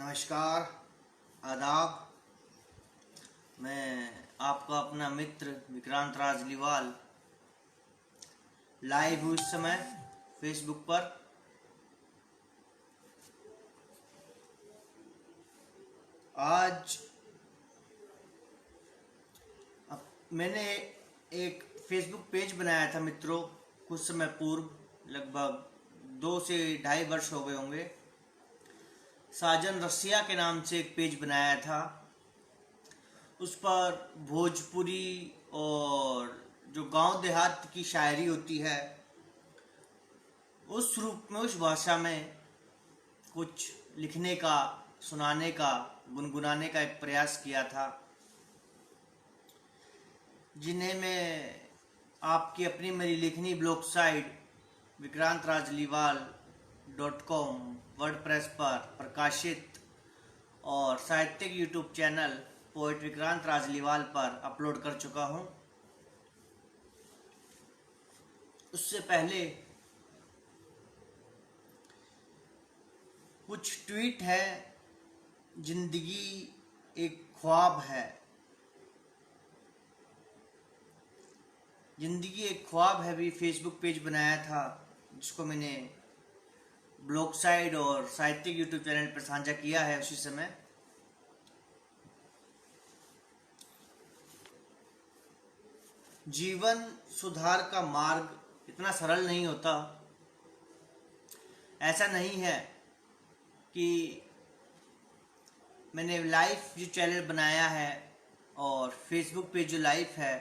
नमस्कार, आदाब। मैं आपका अपना मित्र विक्रांत राजलीवाल लाइव हूँ इस समय फेसबुक पर। आज मैंने एक फेसबुक पेज बनाया था मित्रों, कुछ समय पूर्व, लगभग 2 से ढाई वर्ष हो गए होंगे। साजन रसिया के नाम से एक पेज बनाया था। उस पर भोजपुरी और जो गांव देहात की शायरी होती है उस रूप में, उस भाषा में कुछ लिखने का, सुनाने का, गुनगुनाने का एक प्रयास किया था, जिन्हें मैं आपकी अपनी मेरी लिखनी ब्लॉग साइट vikrantRajliwal.com वर्डप्रेस पर प्रकाशित और साहित्यिक YouTube channel poet Vikrant Rajliwal पर अपलोड कर चुका हूँ। उससे पहले कुछ ट्वीट है। जिंदगी एक ख्वाब है, जिंदगी एक ख्वाब है भी फेसबुक पेज बनाया था, जिसको मैंने ब्लॉग साइट और साहित्यिक यूट्यूब चैनल पर साझा किया है उसी समय। जीवन सुधार का मार्ग इतना सरल नहीं होता। ऐसा नहीं है कि मैंने लाइव जो चैनल बनाया है और फेसबुक पे जो लाइव है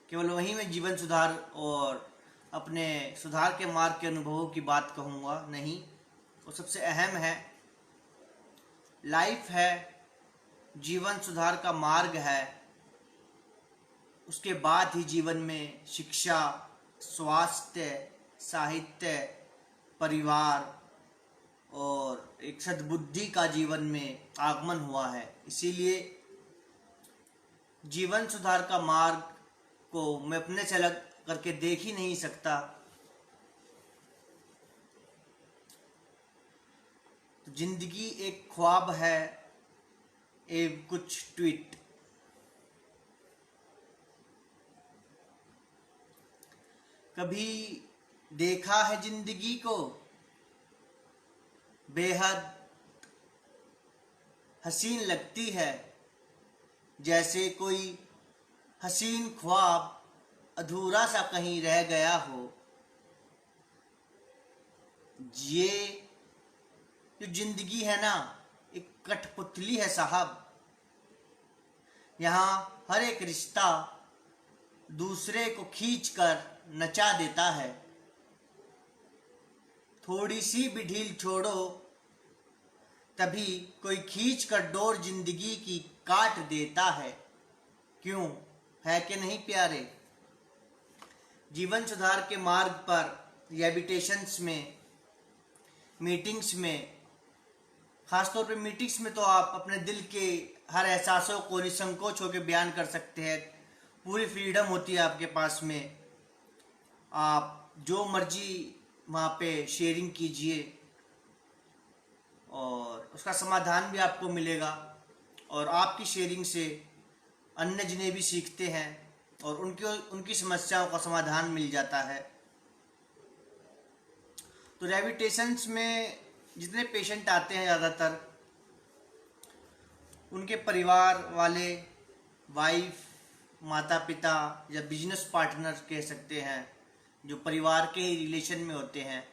केवल वहीं में जीवन सुधार और अपने सुधार के मार्ग के अनुभवों की बात कहूँगा, नहीं। वो सबसे अहम है। लाइफ है, जीवन सुधार का मार्ग है, उसके बाद ही जीवन में शिक्षा, स्वास्थ्य, साहित्य, परिवार और एक सद्बुद्धि का जीवन में आगमन हुआ है। इसीलिए जीवन सुधार का मार्ग को मैं अपने से अलग करके देख ही नहीं सकता। तो जिंदगी एक ख्वाब है, एक कुछ ट्वीट। कभी देखा है जिंदगी को बेहद हसीन लगती है, जैसे कोई हसीन ख्वाब अधूरा सा कहीं रह गया हो। ये जो जिंदगी है ना, एक कठपुतली है साहब। यहाँ हर एक रिश्ता दूसरे को खींचकर नचा देता है। थोड़ी सी भी ढील छोड़ो तभी कोई खींचकर डोर जिंदगी की काट देता है। क्यों है कि नहीं प्यारे? जीवन सुधार के मार्ग पर रिहैबिलिटेशंस में, मीटिंग्स में, खासतौर पे मीटिंग्स में तो आप अपने दिल के हर एहसासों को निसंकोच होकर बयान कर सकते हैं। पूरी फ्रीडम होती है आपके पास में। आप जो मर्जी वहाँ पे शेयरिंग कीजिए और उसका समाधान भी आपको मिलेगा। और आपकी शेयरिंग से अन्य जिन्हें भी सीखते हैं और उनकी समस्याओं का समाधान मिल जाता है। तो रिहैबिलिटेशंस में जितने पेशेंट आते हैं ज़्यादातर उनके परिवार वाले, वाइफ, माता पिता या बिजनेस पार्टनर कह सकते हैं, जो परिवार के ही रिलेशन में होते हैं,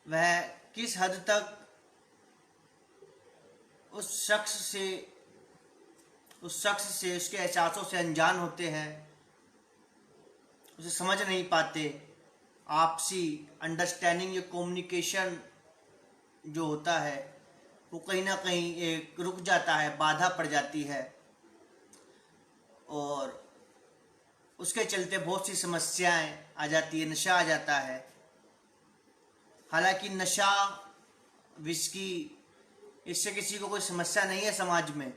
वह किस हद तक उस शख्स से उसके एहसासों से अनजान होते हैं, उसे समझ नहीं पाते। आपसी अंडरस्टैंडिंग या कम्युनिकेशन जो होता है वो कहीं ना कहीं एक रुक जाता है, बाधा पड़ जाती है और उसके चलते बहुत सी समस्याएं आ जाती है। नशा आ जाता है। हालांकि नशा, विस्की, इससे किसी को कोई समस्या नहीं है समाज में।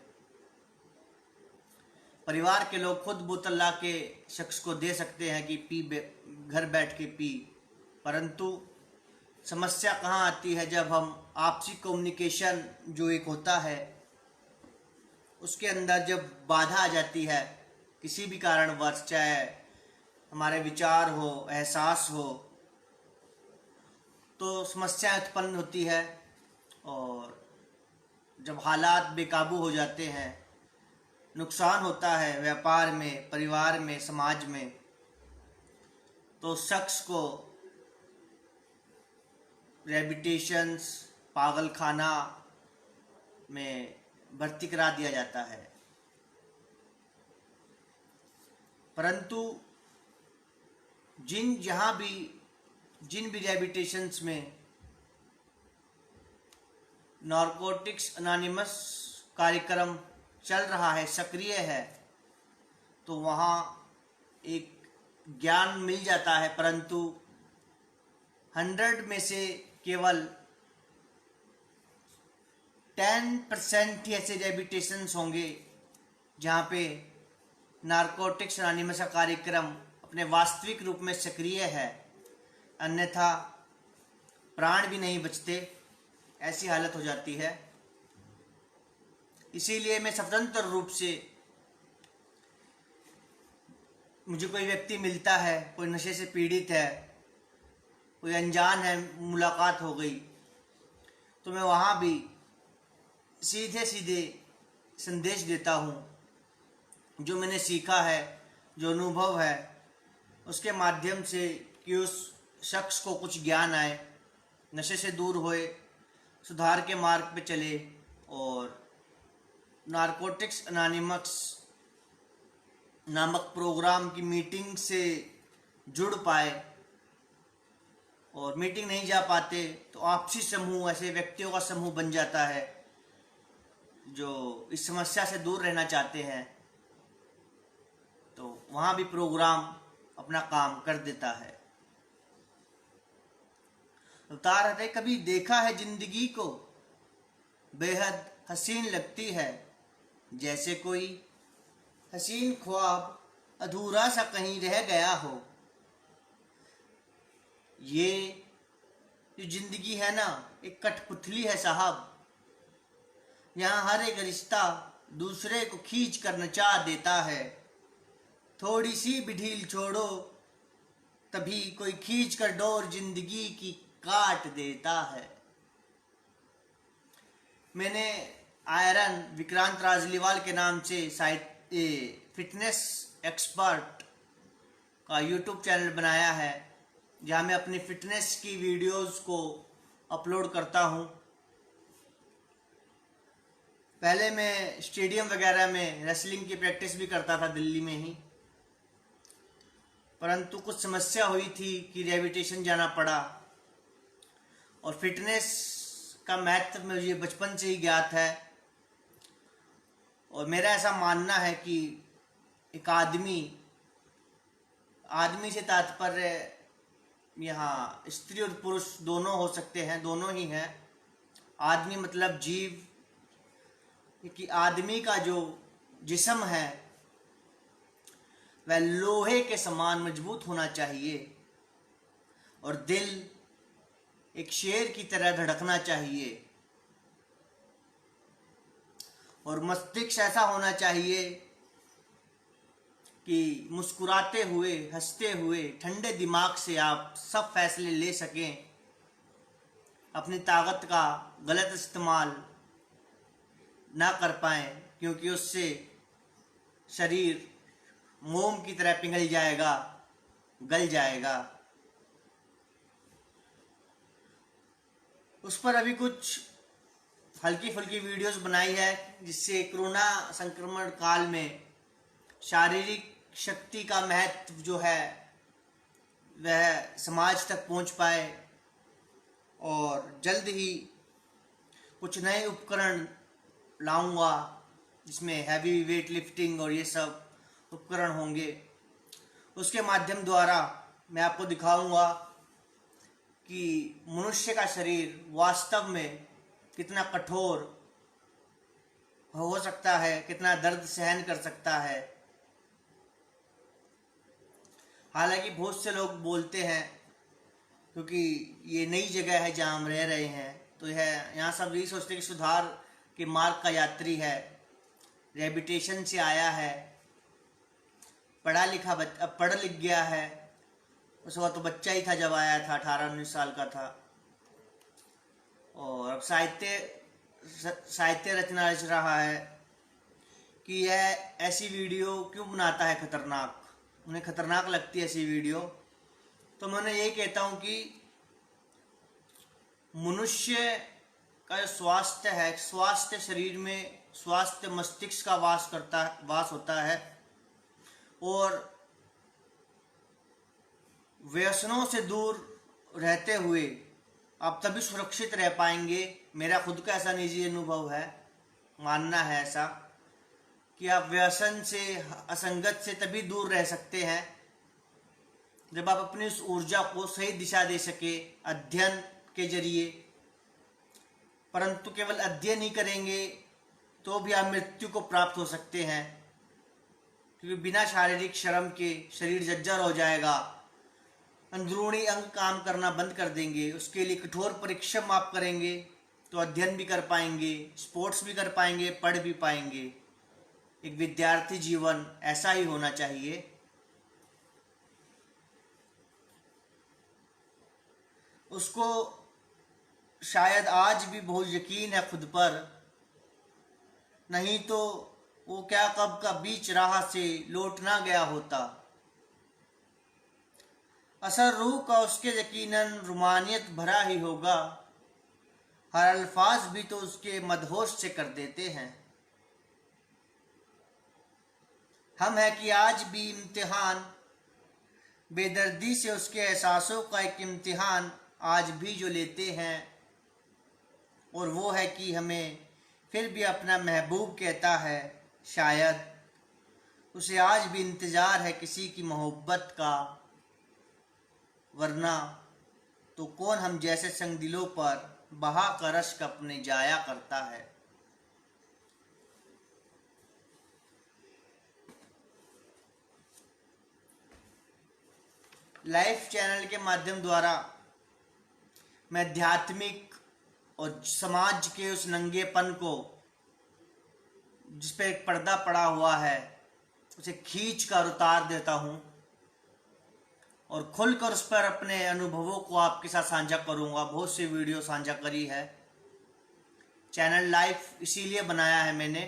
परिवार के लोग खुद बोतल ला के शख्स को दे सकते हैं कि पी, घर बैठ के पी, परंतु समस्या कहाँ आती है, जब हम आपसी कम्युनिकेशन जो एक होता है उसके अंदर जब बाधा आ जाती है किसी भी कारणवश, चाहे हमारे विचार हो, एहसास हो, तो समस्या उत्पन्न होती है। और जब हालात बेकाबू हो जाते हैं, नुकसान होता है व्यापार में, परिवार में, समाज में, तो शख्स को रिहैबिलिटेशंस, पागल खाना में भर्ती करा दिया जाता है। परंतु जिन भी रिहैबिलिटेशंस में नारकोटिक्स अनोनिमस कार्यक्रम चल रहा है, सक्रिय है, तो वहाँ एक ज्ञान मिल जाता है। परंतु 100 में से केवल 10% ही ऐसे रिहैबिलिटेशंस होंगे जहाँ पे नारकोटिक्स अनोनिमस का कार्यक्रम अपने वास्तविक रूप में सक्रिय है, अन्यथा प्राण भी नहीं बचते, ऐसी हालत हो जाती है। इसीलिए मैं स्वतंत्र रूप से, मुझे कोई व्यक्ति मिलता है, कोई नशे से पीड़ित है, कोई अनजान है, मुलाकात हो गई, तो मैं वहाँ भी सीधे सीधे संदेश देता हूँ जो मैंने सीखा है, जो अनुभव है, उसके माध्यम से, कि उस शख्स को कुछ ज्ञान आए, नशे से दूर होए, सुधार के मार्ग पे चले और नारकोटिक्स अनोनिमस नामक प्रोग्राम की मीटिंग से जुड़ पाए। और मीटिंग नहीं जा पाते तो आपसी समूह, ऐसे व्यक्तियों का समूह बन जाता है जो इस समस्या से दूर रहना चाहते हैं, तो वहाँ भी प्रोग्राम अपना काम कर देता है। बता रहे थे, कभी देखा है जिंदगी को बेहद हसीन लगती है, जैसे कोई हसीन ख्वाब अधूरा सा कहीं रह गया हो। ये जो जिंदगी है ना, एक कठपुतली है साहब, यहाँ हर एक रिश्ता दूसरे को खींच कर नचा देता है। थोड़ी सी भी ढील छोड़ो तभी कोई खींच कर डोर जिंदगी की काट देता है। मैंने आयरन विक्रांत राजलीवाल के नाम से फिटनेस एक्सपर्ट का यूट्यूब चैनल बनाया है, जहाँ मैं अपनी फिटनेस की वीडियोस को अपलोड करता हूँ। पहले मैं स्टेडियम वगैरह में रेसलिंग की प्रैक्टिस भी करता था, दिल्ली में ही, परंतु कुछ समस्या हुई थी कि रिहैबिलिटेशन जाना पड़ा। और फिटनेस का महत्व मुझे बचपन से ही ज्ञात है। और मेरा ऐसा मानना है कि एक आदमी से तात्पर्य यहाँ स्त्री और पुरुष दोनों हो सकते हैं, दोनों ही हैं। आदमी मतलब जीव, कि आदमी का जो जिस्म है वह लोहे के समान मजबूत होना चाहिए और दिल एक शेर की तरह धड़कना चाहिए और मस्तिष्क ऐसा होना चाहिए कि मुस्कुराते हुए, हंसते हुए, ठंडे दिमाग से आप सब फैसले ले सकें, अपनी ताकत का गलत इस्तेमाल ना कर पाएं, क्योंकि उससे शरीर मोम की तरह पिघल जाएगा, गल जाएगा। उस पर अभी कुछ हल्की फुल्की वीडियोस बनाई है, जिससे कोरोना संक्रमण काल में शारीरिक शक्ति का महत्व जो है वह समाज तक पहुंच पाए। और जल्द ही कुछ नए उपकरण लाऊंगा जिसमें हैवी वेट लिफ्टिंग और ये सब उपकरण होंगे। उसके माध्यम द्वारा मैं आपको दिखाऊंगा कि मनुष्य का शरीर वास्तव में कितना कठोर हो सकता है, कितना दर्द सहन कर सकता है। हालांकि बहुत से लोग बोलते हैं क्योंकि ये नई जगह है जहाँ हम रह रहे हैं, तो यह यहाँ सब यही सोचते हैं कि सुधार के मार्ग का यात्री है, रेबिटेशन से आया है, अब पढ़ लिख गया है। उस वक्त तो बच्चा ही था जब आया था, 18-19 साल का था, और अब साहित्य रचना रच रहा है कि यह ऐसी वीडियो क्यों बनाता है खतरनाक, उन्हें खतरनाक लगती है ऐसी वीडियो। तो मैं यही कहता हूँ कि मनुष्य का जो स्वास्थ्य है, स्वास्थ्य शरीर में स्वास्थ्य मस्तिष्क का वास होता है, और व्यसनों से दूर रहते हुए आप तभी सुरक्षित रह पाएंगे। मेरा खुद का ऐसा निजी अनुभव है, मानना है ऐसा, कि आप व्यसन से, असंगत से तभी दूर रह सकते हैं जब आप अपनी उस ऊर्जा को सही दिशा दे सके अध्ययन के जरिए। परंतु केवल अध्ययन ही करेंगे तो भी आप मृत्यु को प्राप्त हो सकते हैं, क्योंकि बिना शारीरिक श्रम के शरीर जर्जर हो जाएगा, अंदरूनी अंग काम करना बंद कर देंगे। उसके लिए कठोर परिश्रम आप करेंगे तो अध्ययन भी कर पाएंगे, स्पोर्ट्स भी कर पाएंगे, पढ़ भी पाएंगे। एक विद्यार्थी जीवन ऐसा ही होना चाहिए। उसको शायद आज भी बहुत यकीन है खुद पर, नहीं तो वो क्या कब का बीच राह से लौट ना गया होता। असर रूह का उसके यकीनन रुमानियत भरा ही होगा, हर अल्फाज भी तो उसके मदहोश से कर देते हैं। हम है कि आज भी इम्तिहान, बेदर्दी से उसके एहसासों का एक इम्तिहान आज भी जो लेते हैं, और वो है कि हमें फिर भी अपना महबूब कहता है। शायद उसे आज भी इंतज़ार है किसी की मोहब्बत का, वरना तो कौन हम जैसे संगदिलों पर बहा कर अश्क अपने जाया करता है। लाइफ चैनल के माध्यम द्वारा मैं आध्यात्मिक और समाज के उस नंगेपन को, जिस पे एक पर्दा पड़ा हुआ है, उसे खींच कर उतार देता हूँ और खुलकर उस पर अपने अनुभवों को आपके साथ साझा करूँगा। बहुत सी वीडियो साझा करी है। चैनल लाइफ इसीलिए बनाया है मैंने।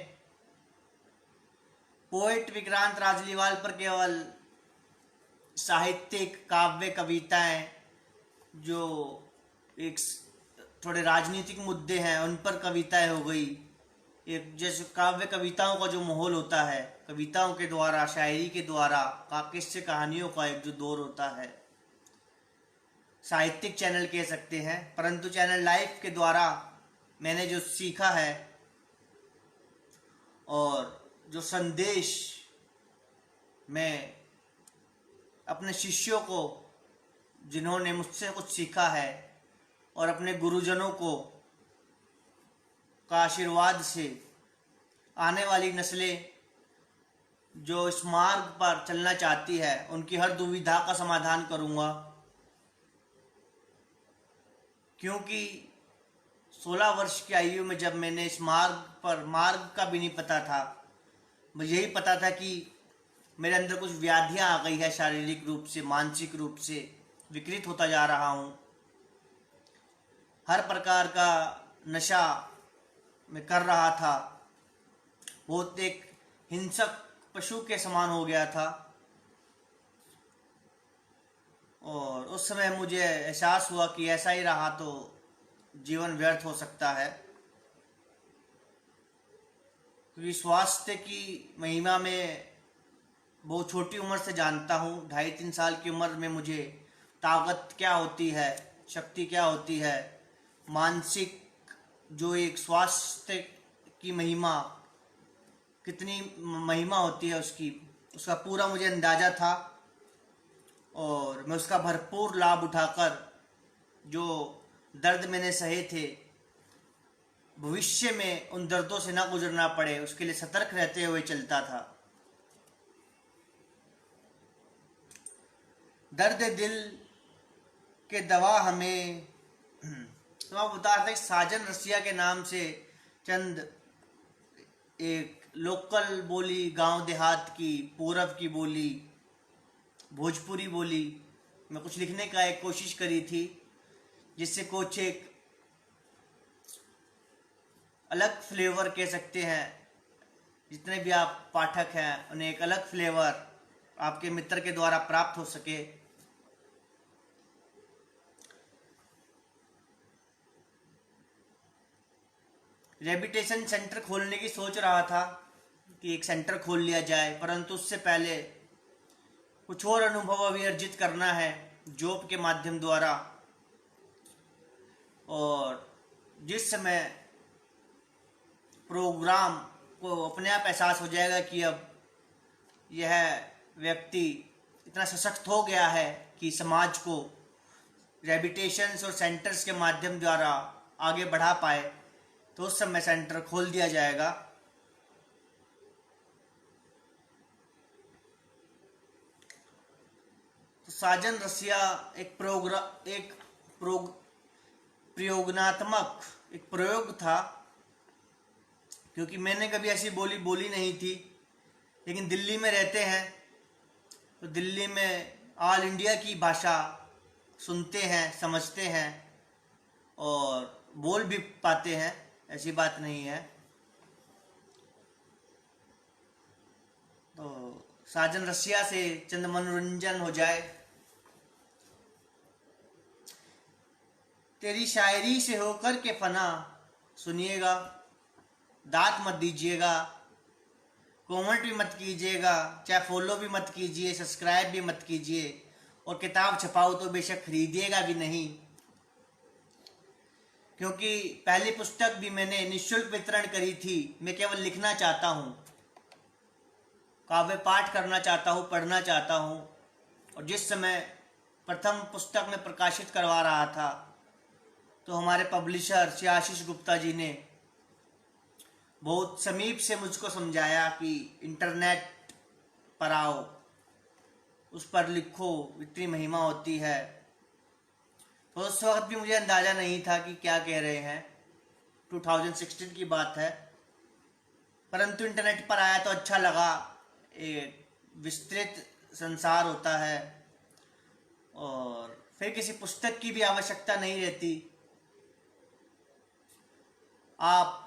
पोएट विक्रांत राजलीवाल पर केवल साहित्यिक काव्य कविताएं, जो एक थोड़े राजनीतिक मुद्दे हैं उन पर कविताएं हो गई, एक जैसे काव्य कविताओं का जो माहौल होता है, कविताओं के द्वारा, शायरी के द्वारा, किस्से कहानियों का एक जो दौर होता है, साहित्यिक चैनल कह सकते हैं। परंतु चैनल लाइफ के द्वारा मैंने जो सीखा है और जो संदेश मैं अपने शिष्यों को, जिन्होंने मुझसे कुछ सीखा है, और अपने गुरुजनों को का आशीर्वाद से आने वाली नस्लें जो इस मार्ग पर चलना चाहती है, उनकी हर दुविधा का समाधान करूंगा। क्योंकि 16 वर्ष की आयु में जब मैंने इस मार्ग का भी नहीं पता था, मुझे यही पता था कि मेरे अंदर कुछ व्याधियां आ गई है, शारीरिक रूप से, मानसिक रूप से विकृत होता जा रहा हूँ। हर प्रकार का नशा मैं कर रहा था, बहुत एक हिंसक पशु के समान हो गया था। और उस समय मुझे एहसास हुआ कि ऐसा ही रहा तो जीवन व्यर्थ हो सकता है, क्योंकि स्वास्थ्य की महिमा में बहुत छोटी उम्र से जानता हूँ। 2.5-3 साल की उम्र में मुझे ताकत क्या होती है, शक्ति क्या होती है, मानसिक जो एक स्वास्थ्य की महिमा, कितनी महिमा होती है उसका पूरा मुझे अंदाज़ा था। और मैं उसका भरपूर लाभ उठाकर जो दर्द मैंने सहे थे, भविष्य में उन दर्दों से ना गुजरना पड़े, उसके लिए सतर्क रहते हुए चलता था। दर्द दिल कि दवा हमें तो आप बता रहे साजन रसिया के नाम से चंद एक लोकल बोली, गांव देहात की, पूरब की बोली, भोजपुरी बोली में कुछ लिखने का एक कोशिश करी थी, जिससे कुछ एक अलग फ्लेवर कह सकते हैं। जितने भी आप पाठक हैं उन्हें एक अलग फ्लेवर आपके मित्र के द्वारा प्राप्त हो सके। रेबिटेशन सेंटर खोलने की सोच रहा था कि एक सेंटर खोल लिया जाए, परंतु उससे पहले कुछ और अनुभव अभी अर्जित करना है जॉब के माध्यम द्वारा। और जिस समय प्रोग्राम को अपने आप एहसास हो जाएगा कि अब यह व्यक्ति इतना सशक्त हो गया है कि समाज को रेबिटेशंस और सेंटर्स के माध्यम द्वारा आगे बढ़ा पाए, तो उस समय सेंटर खोल दिया जाएगा। तो साजन रसिया एक प्रयोगात्मक एक प्रयोग था, क्योंकि मैंने कभी ऐसी बोली बोली नहीं थी। लेकिन दिल्ली में रहते हैं तो दिल्ली में ऑल इंडिया की भाषा सुनते हैं, समझते हैं और बोल भी पाते हैं, ऐसी बात नहीं है। तो साजन रसिया से चंद मनोरंजन हो जाए। तेरी शायरी से होकर के फना, सुनिएगा, दांत मत दीजिएगा, कमेंट भी मत कीजिएगा, चाहे फॉलो भी मत कीजिए, सब्सक्राइब भी मत कीजिए, और किताब छपाओ तो बेशक खरीदिएगा भी नहीं, क्योंकि पहली पुस्तक भी मैंने निःशुल्क वितरण करी थी। मैं केवल लिखना चाहता हूँ, काव्य पाठ करना चाहता हूँ, पढ़ना चाहता हूँ। और जिस समय प्रथम पुस्तक में प्रकाशित करवा रहा था, तो हमारे पब्लिशर श्री आशीष गुप्ता जी ने बहुत समीप से मुझको समझाया कि इंटरनेट पर आओ, उस पर लिखो, इतनी महिमा होती है। तो उस वक्त भी मुझे अंदाज़ा नहीं था कि क्या कह रहे हैं, 2016 की बात है। परंतु इंटरनेट पर आया तो अच्छा लगा। एक विस्तृत संसार होता है और फिर किसी पुस्तक की भी आवश्यकता नहीं रहती। आप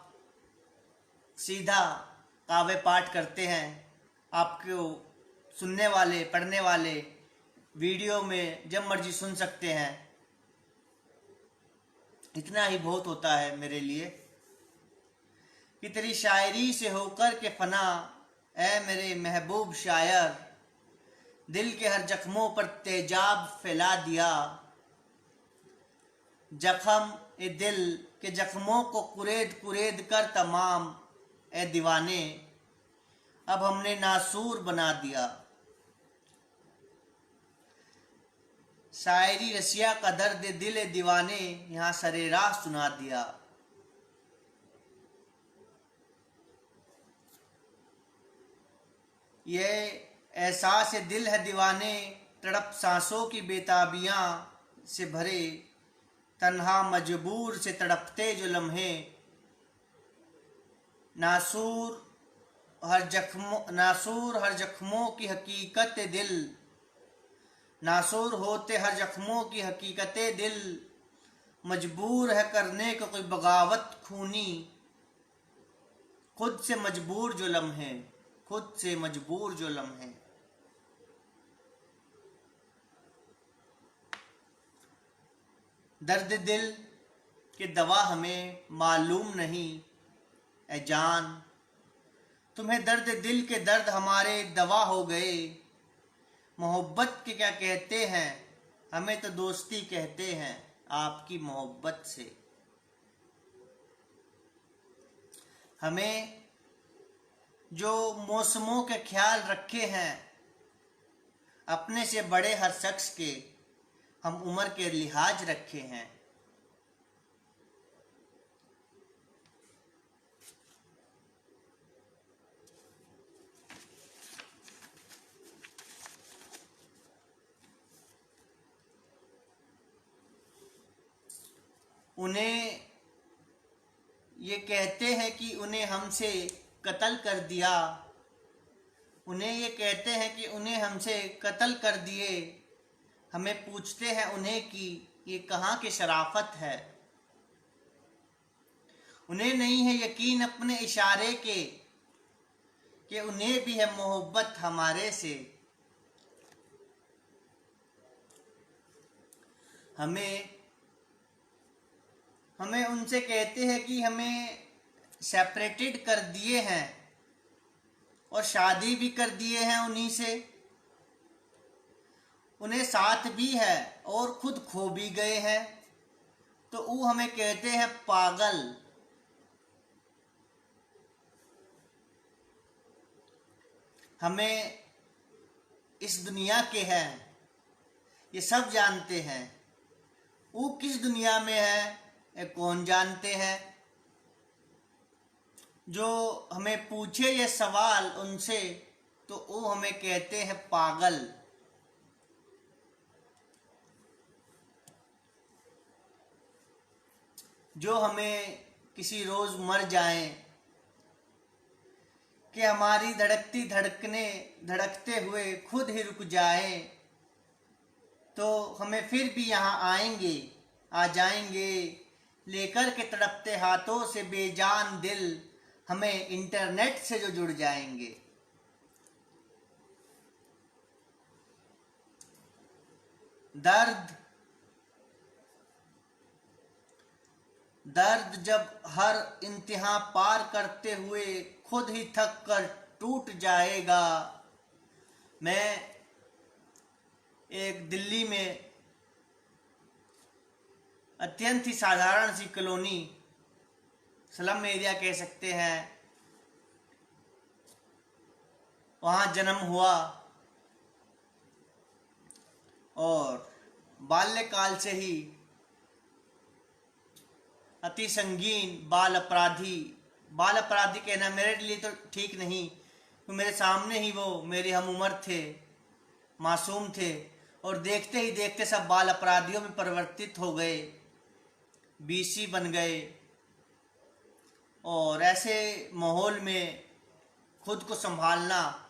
सीधा काव्य पाठ करते हैं, आपको सुनने वाले, पढ़ने वाले वीडियो में जब मर्जी सुन सकते हैं। इतना ही बहुत होता है मेरे लिए कि तेरी शायरी से होकर के फना, ऐ मेरे महबूब शायर, दिल के हर जख्मों पर तेजाब फैला दिया। जख्म ए दिल के जख्मों को कुरेद कुरेद कर तमाम, ए दीवाने, अब हमने नासूर बना दिया। शायरी रसिया का दर्द दिल दीवाने, यहाँ सरेराह सुना दिया। ये एहसास दिल है दीवाने, तड़प सांसों की बेताबियां से भरे, तन्हा मजबूर से तड़पते जो लम्हे, नासूर हर जख्मों की हकीकत दिल, नासूर होते हर जख्मों की हकीकत दिल, मजबूर है करने को कोई बगावत खूनी, खुद से मजबूर जो लम्हे, खुद से मजबूर जो लम्हे। दर्द दिल की दवा हमें मालूम नहीं, ए जान, तुम्हें दर्द दिल के दर्द हमारे दवा हो गए। मोहब्बत के क्या कहते हैं, हमें तो दोस्ती कहते हैं आपकी मोहब्बत से। हमें जो मौसमों के ख्याल रखे हैं, अपने से बड़े हर शख्स के हम उम्र के लिहाज रखे हैं। उन्हें ये कहते हैं कि उन्हें हमसे कत्ल कर दिया, उन्हें ये कहते हैं कि उन्हें हमसे कत्ल कर दिए। हमें पूछते हैं उन्हें कि ये कहाँ की शराफत है। उन्हें नहीं है यकीन अपने इशारे के कि उन्हें भी है मोहब्बत हमारे से। हमें उनसे कहते हैं कि हमें सेपरेटेड कर दिए हैं और शादी भी कर दिए हैं उन्हीं से, उन्हें साथ भी है और खुद खो भी गए हैं। तो वो हमें कहते हैं पागल। हमें इस दुनिया के हैं ये सब जानते हैं, वो किस दुनिया में है ये कौन जानते हैं। जो हमें पूछे ये सवाल उनसे तो वो हमें कहते हैं पागल। जो हमें किसी रोज मर जाएं कि हमारी धड़कती धड़कने धड़कते हुए खुद ही रुक जाएं, तो हमें फिर भी यहाँ आ जाएंगे लेकर के तड़पते हाथों से बेजान दिल, हमें इंटरनेट से जो जुड़ जाएंगे। दर्द जब हर इंतहा पार करते हुए खुद ही थक कर टूट जाएगा। मैं एक दिल्ली में अत्यंत ही साधारण सी कॉलोनी, स्लम एरिया कह सकते हैं, वहाँ जन्म हुआ और बाल्यकाल से ही अति संगीन बाल अपराधी कहना मेरे लिए तो ठीक नहीं, तो मेरे सामने ही वो मेरे हम उम्र थे, मासूम थे, और देखते ही देखते सब बाल अपराधियों में परिवर्तित हो गए, बीसी बन गए। और ऐसे माहौल में खुद को संभालना,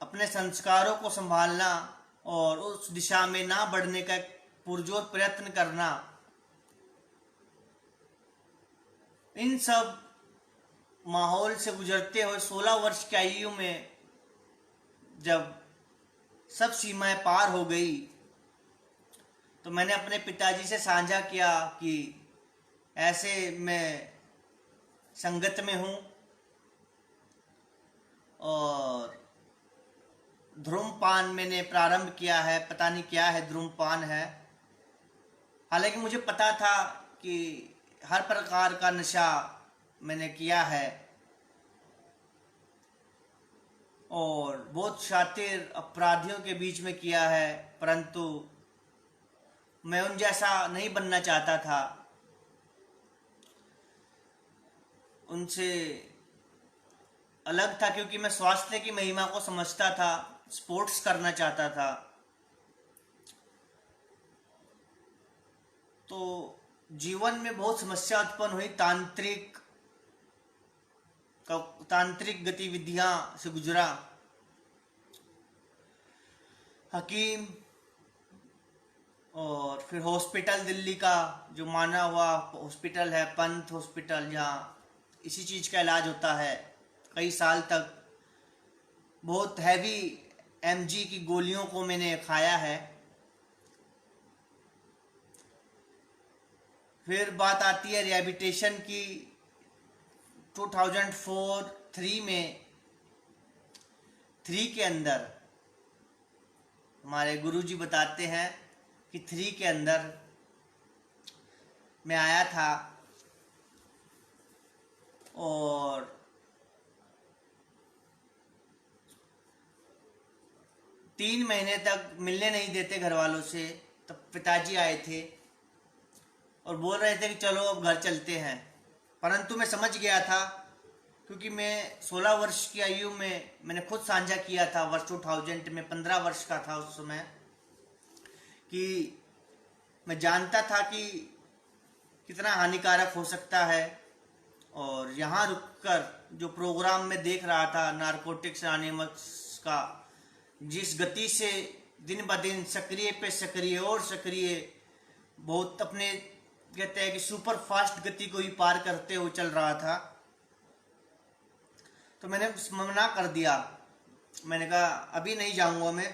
अपने संस्कारों को संभालना और उस दिशा में ना बढ़ने का पुरजोर प्रयत्न करना, इन सब माहौल से गुजरते हुए 16 वर्ष की आयु में जब सब सीमाएं पार हो गई, तो मैंने अपने पिताजी से साझा किया कि ऐसे मैं संगत में हूँ और धूम्रपान मैंने प्रारंभ किया है। पता नहीं क्या है धूम्रपान है, हालांकि मुझे पता था कि हर प्रकार का नशा मैंने किया है और बहुत शातिर अपराधियों के बीच में किया है, परंतु मैं उन जैसा नहीं बनना चाहता था, उनसे अलग था, क्योंकि मैं स्वास्थ्य की महिमा को समझता था, स्पोर्ट्स करना चाहता था। तो जीवन में बहुत समस्या उत्पन्न हुई, तांत्रिक गतिविधियां से गुजरा। हकीम और फिर हॉस्पिटल, दिल्ली का जो माना हुआ हॉस्पिटल है, पंत हॉस्पिटल, जहाँ इसी चीज़ का इलाज होता है, कई साल तक बहुत हैवी एमजी की गोलियों को मैंने खाया है। फिर बात आती है रिहैबिलिटेशन की। 2004-3 में 3 के अंदर हमारे गुरुजी बताते हैं कि 3 के अंदर मैं आया था और तीन महीने तक मिलने नहीं देते घर वालों से। तब पिताजी आए थे और बोल रहे थे कि चलो अब घर चलते हैं, परंतु मैं समझ गया था, क्योंकि मैं 16 वर्ष की आयु में मैंने खुद साझा किया था, वर्ष 2000 में 15 वर्ष का था उस समय, कि मैं जानता था कि कितना हानिकारक हो सकता है, और यहाँ रुककर जो प्रोग्राम में देख रहा था नारकोटिक्स एनोनिमस का, जिस गति से दिन ब दिन सक्रिय पे सक्रिय और सक्रिय, बहुत अपने कहते हैं कि सुपर फास्ट गति को ही पार करते हुए चल रहा था, तो मैंने मना कर दिया। मैंने कहा अभी नहीं जाऊंगा मैं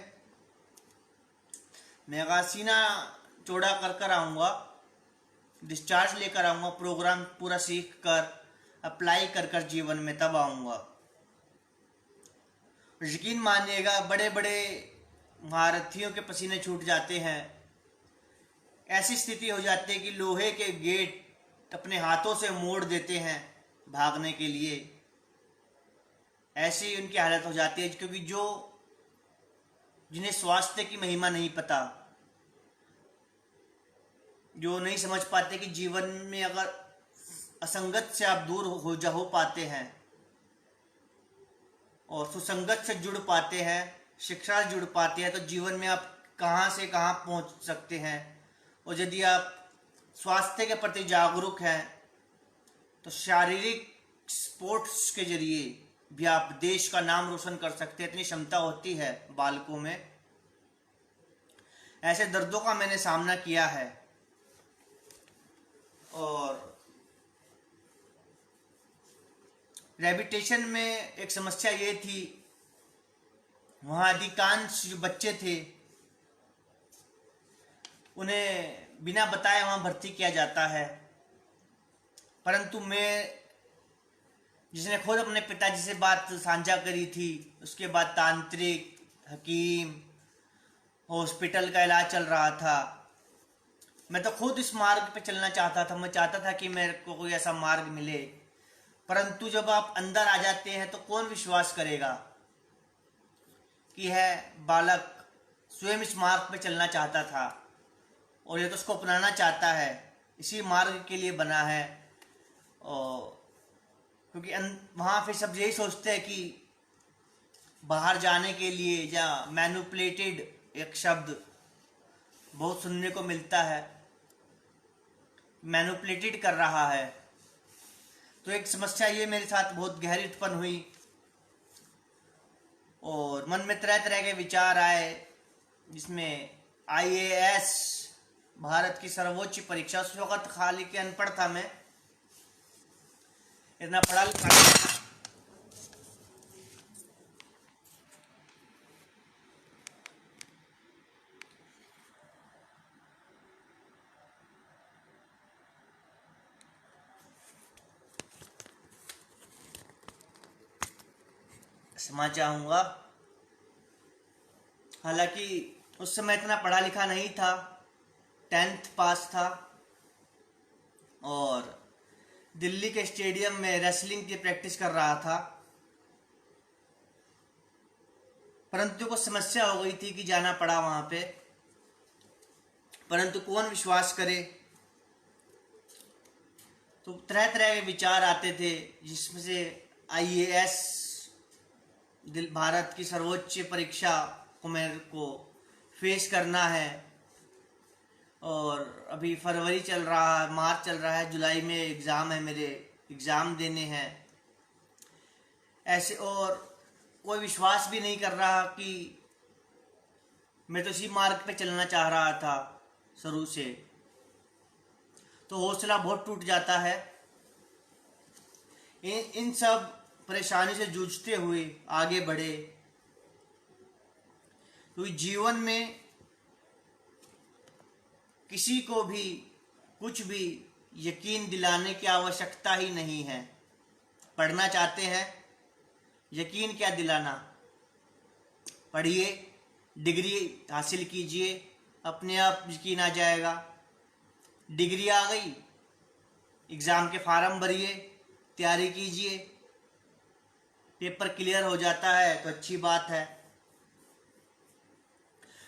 कहा सीना चौड़ा कर आऊँगा, डिस्चार्ज लेकर आऊँगा, प्रोग्राम पूरा सीख कर अप्लाई कर जीवन में तब आऊँगा। यकीन मानिएगा, बड़े बड़े महारथियों के पसीने छूट जाते हैं, ऐसी स्थिति हो जाती है कि लोहे के गेट अपने हाथों से मोड़ देते हैं भागने के लिए। ऐसी उनकी हालत हो जाती है, क्योंकि जिन्हें स्वास्थ्य की महिमा नहीं पता, जो नहीं समझ पाते कि जीवन में अगर असंगत से आप दूर हो पाते हैं और सुसंगत से जुड़ पाते हैं, शिक्षा से जुड़ पाते हैं, तो जीवन में आप कहाँ से कहाँ पहुँच सकते हैं। और यदि आप स्वास्थ्य के प्रति जागरूक हैं तो शारीरिक स्पोर्ट्स के जरिए भी आप देश का नाम रोशन कर सकते हैं। इतनी क्षमता होती है बालकों में। ऐसे दर्दों का मैंने सामना किया है, और रिहैबिलिटेशन में एक समस्या ये थी, वहाँ अधिकांश जो बच्चे थे उन्हें बिना बताए वहाँ भर्ती किया जाता है, परंतु मैं, जिसने खुद अपने पिताजी से बात साझा करी थी, उसके बाद तांत्रिक, हकीम, हॉस्पिटल का इलाज चल रहा था, मैं तो खुद इस मार्ग पे चलना चाहता था। मैं चाहता था कि मेरे को कोई ऐसा मार्ग मिले, परंतु जब आप अंदर आ जाते हैं तो कौन विश्वास करेगा कि है बालक स्वयं इस मार्ग पे चलना चाहता था और ये तो उसको अपनाना चाहता है, इसी मार्ग के लिए बना है। और क्योंकि वहाँ फिर सब यही सोचते हैं कि बाहर जाने के लिए, या मैनिपुलेटेड एक शब्द बहुत सुनने को मिलता है, मैनिपुलेटेड कर रहा है। तो एक समस्या ये मेरे साथ बहुत गहरी उत्पन्न हुई, और मन में तरह तरह के विचार आए, जिसमें IAS, भारत की सर्वोच्च परीक्षा, उस वक्त खाली के अनपढ़ था मैं, इतना पढ़ा लिखा क्षमा चाहूँगा। हालांकि उस समय इतना पढ़ा लिखा नहीं था, 10th पास था, और दिल्ली के स्टेडियम में रेसलिंग की प्रैक्टिस कर रहा था, परंतु कुछ समस्या हो गई थी कि जाना पड़ा वहाँ पे। परंतु कौन विश्वास करे, तो तरह तरह के विचार आते थे, जिसमें से IAS, भारत की सर्वोच्च परीक्षा को मेरे को फेस करना है, और अभी फरवरी चल रहा है, मार्च चल रहा है, जुलाई में एग्ज़ाम है मेरे, एग्ज़ाम देने हैं ऐसे। और कोई विश्वास भी नहीं कर रहा कि मैं तो इसी मार्ग पे चलना चाह रहा था शुरू से, तो हौसला बहुत टूट जाता है। इन सब परेशानी से जूझते हुए आगे बढ़े, क्योंकि जीवन में किसी को भी कुछ भी यकीन दिलाने की आवश्यकता ही नहीं है। पढ़ना चाहते हैं, यकीन क्या दिलाना, पढ़िए, डिग्री हासिल कीजिए, अपने आप यकीन आ जाएगा। डिग्री आ गई, एग्ज़ाम के फार्म भरिए, तैयारी कीजिए, पेपर क्लियर हो जाता है तो अच्छी बात है,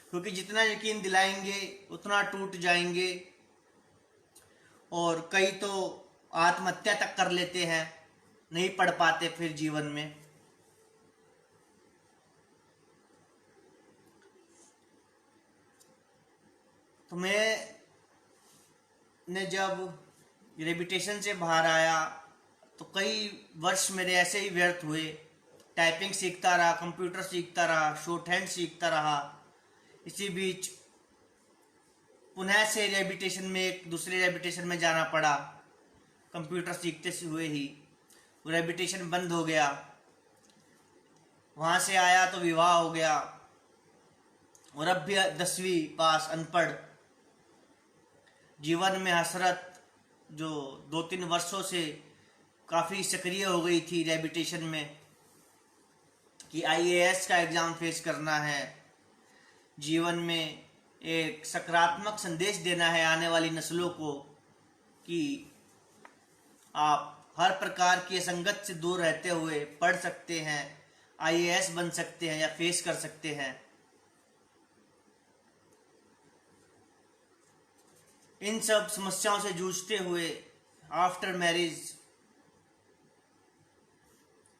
क्योंकि जितना यकीन दिलाएंगे उतना टूट जाएंगे, और कई तो आत्महत्या तक कर लेते हैं, नहीं पढ़ पाते फिर जीवन में। तो मैं ने जब रिहैबिलिटेशन से बाहर आया तो कई वर्ष मेरे ऐसे ही व्यर्थ हुए। टाइपिंग सीखता रहा, कंप्यूटर सीखता रहा, शॉर्ट हैंड सीखता रहा। इसी बीच पुनः से रिहैबिलिटेशन में एक दूसरे रिहैबिलिटेशन में जाना पड़ा। कंप्यूटर सीखते से हुए ही रिहैबिलिटेशन बंद हो गया। वहाँ से आया तो विवाह हो गया और अब भी 10वीं पास, अनपढ़। जीवन में हसरत जो 2-3 वर्षों से काफ़ी सक्रिय हो गई थी रिहैबिलिटेशन में कि आईएएस का एग्ज़ाम फेस करना है, जीवन में एक सकारात्मक संदेश देना है आने वाली नस्लों को कि आप हर प्रकार की असंगत से दूर रहते हुए पढ़ सकते हैं, आईएएस बन सकते हैं या फेस कर सकते हैं। इन सब समस्याओं से जूझते हुए आफ्टर मैरिज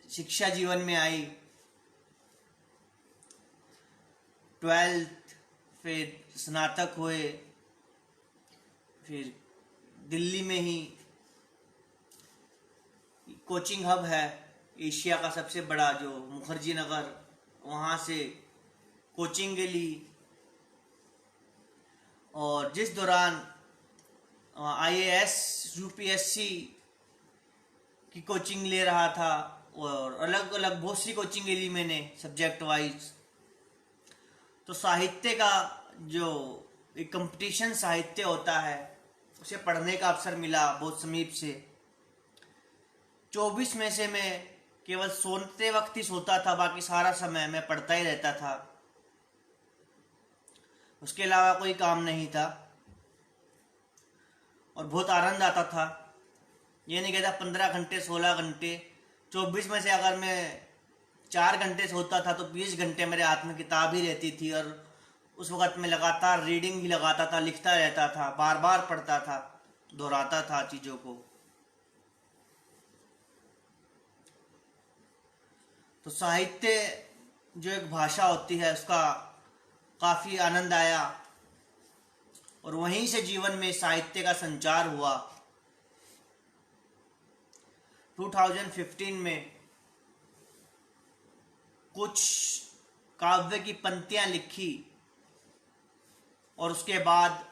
शिक्षा जीवन में आई। 12th, फिर स्नातक हुए, फिर दिल्ली में ही कोचिंग हब है एशिया का सबसे बड़ा, जो मुखर्जी नगर, वहाँ से कोचिंग के ली। और जिस दौरान आईएएस यूपीएससी की कोचिंग ले रहा था और अलग अलग बहुत सी कोचिंग ली मैंने सब्जेक्ट वाइज, तो साहित्य का जो एक कंपटीशन साहित्य होता है उसे पढ़ने का अवसर मिला बहुत समीप से। 24 में से मैं केवल सोते वक्त ही सोता था, बाकी सारा समय मैं पढ़ता ही रहता था, उसके अलावा कोई काम नहीं था और बहुत आनंद आता था। ये नहीं कहता 15 घंटे 16 घंटे, 24 में से अगर मैं 4 घंटे सोता था तो 20 घंटे मेरे हाथ में किताब ही रहती थी और उस वक़्त में लगातार रीडिंग ही लगाता था, लिखता रहता था, बार बार पढ़ता था, दोहराता था चीज़ों को। तो साहित्य जो एक भाषा होती है उसका काफ़ी आनंद आया और वहीं से जीवन में साहित्य का संचार हुआ। 2015 में कुछ काव्य की पंक्तियां लिखी और उसके बाद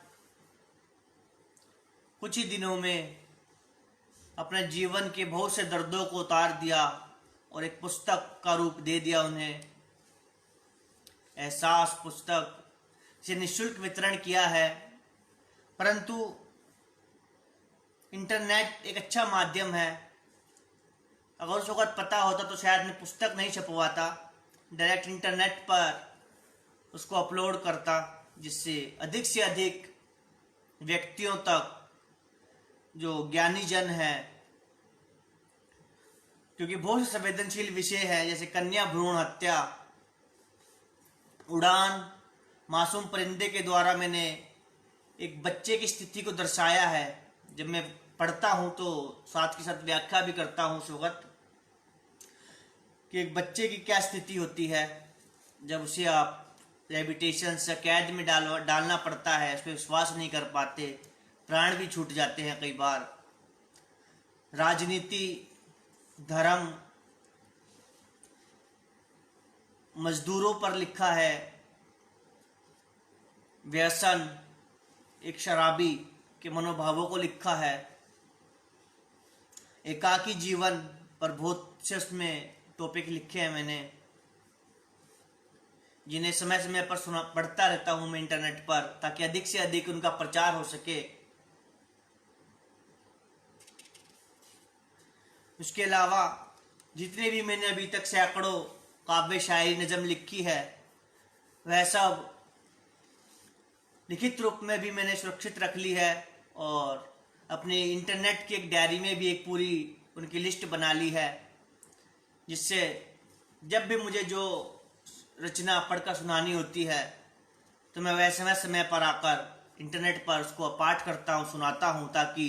कुछ ही दिनों में अपने जीवन के बहुत से दर्दों को उतार दिया और एक पुस्तक का रूप दे दिया उन्हें। एहसास पुस्तक से निःशुल्क वितरण किया है, परंतु इंटरनेट एक अच्छा माध्यम है। अगर उस वक्त पता होता तो शायद मैं पुस्तक नहीं छपवाता, डायरेक्ट इंटरनेट पर उसको अपलोड करता, जिससे अधिक से अधिक व्यक्तियों तक जो ज्ञानी जन हैं, क्योंकि बहुत से संवेदनशील विषय है जैसे कन्या भ्रूण हत्या, उड़ान, मासूम परिंदे के द्वारा मैंने एक बच्चे की स्थिति को दर्शाया है। जब मैं पढ़ता हूँ तो साथ के साथ व्याख्या भी करता हूँ उस वक्त कि एक बच्चे की क्या स्थिति होती है जब उसे आप रिहैबिलिटेशन से कैद में डालना पड़ता है, उस पर विश्वास नहीं कर पाते, प्राण भी छूट जाते हैं कई बार। राजनीति, धर्म, मजदूरों पर लिखा है, व्यसन, एक शराबी के मनोभावों को लिखा है, एकाकी जीवन पर बहुत से उसमें टॉपिक लिखे हैं मैंने, जिन्हें समय समय पर पढ़ता रहता हूं मैं इंटरनेट पर, ताकि अधिक से अधिक उनका प्रचार हो सके। उसके अलावा जितने भी मैंने अभी तक सैकड़ों काव्य, शायरी, नज़म लिखी है, वह सब लिखित रूप में भी मैंने सुरक्षित रख ली है और अपने इंटरनेट की एक डायरी में भी एक पूरी उनकी लिस्ट बना ली है, जिससे जब भी मुझे जो रचना पढ़कर सुनानी होती है तो मैं वैसे समय पर आकर इंटरनेट पर उसको पाठ करता हूँ, सुनाता हूँ, ताकि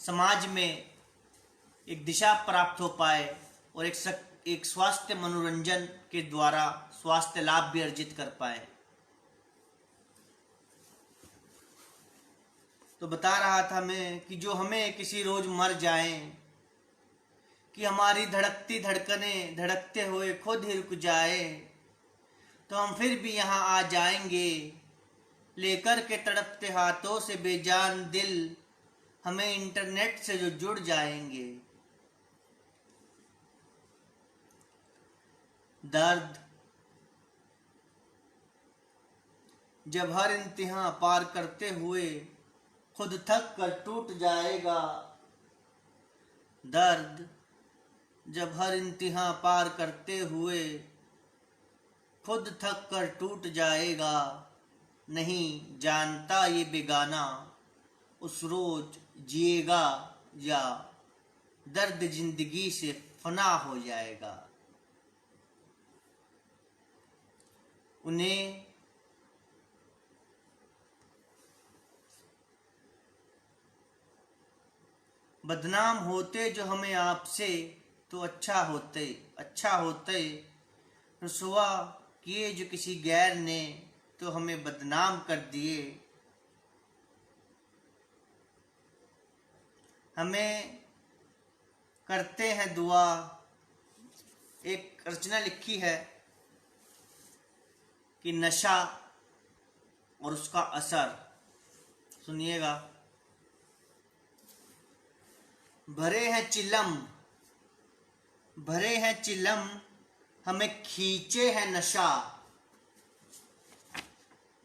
समाज में एक दिशा प्राप्त हो पाए और एक स्वास्थ्य मनोरंजन के द्वारा स्वास्थ्य लाभ भी अर्जित कर पाए। तो बता रहा था मैं कि जो हमें किसी रोज मर जाएं, कि हमारी धड़कती धड़कनें धड़कते हुए खुद ही रुक जाए, तो हम फिर भी यहाँ आ जाएंगे लेकर के तड़पते हाथों से बेजान दिल, हमें इंटरनेट से जो जुड़ जाएंगे। दर्द जब हर इम्तिहान पार करते हुए खुद थक कर टूट जाएगा। दर्द जब हर इम्तिहान पार करते हुए खुद थक कर टूट जाएगा। नहीं जानता ये बेगाना उस रोज जिएगा या दर्द जिंदगी से फना हो जाएगा। उन्हें बदनाम होते जो हमें आपसे तो अच्छा होते रुसवा किए जो किसी गैर ने तो हमें बदनाम कर दिए। हमें करते हैं दुआ। एक रचना लिखी है कि नशा और उसका असर, सुनिएगा। भरे हैं चिलम हमें खींचे है नशा।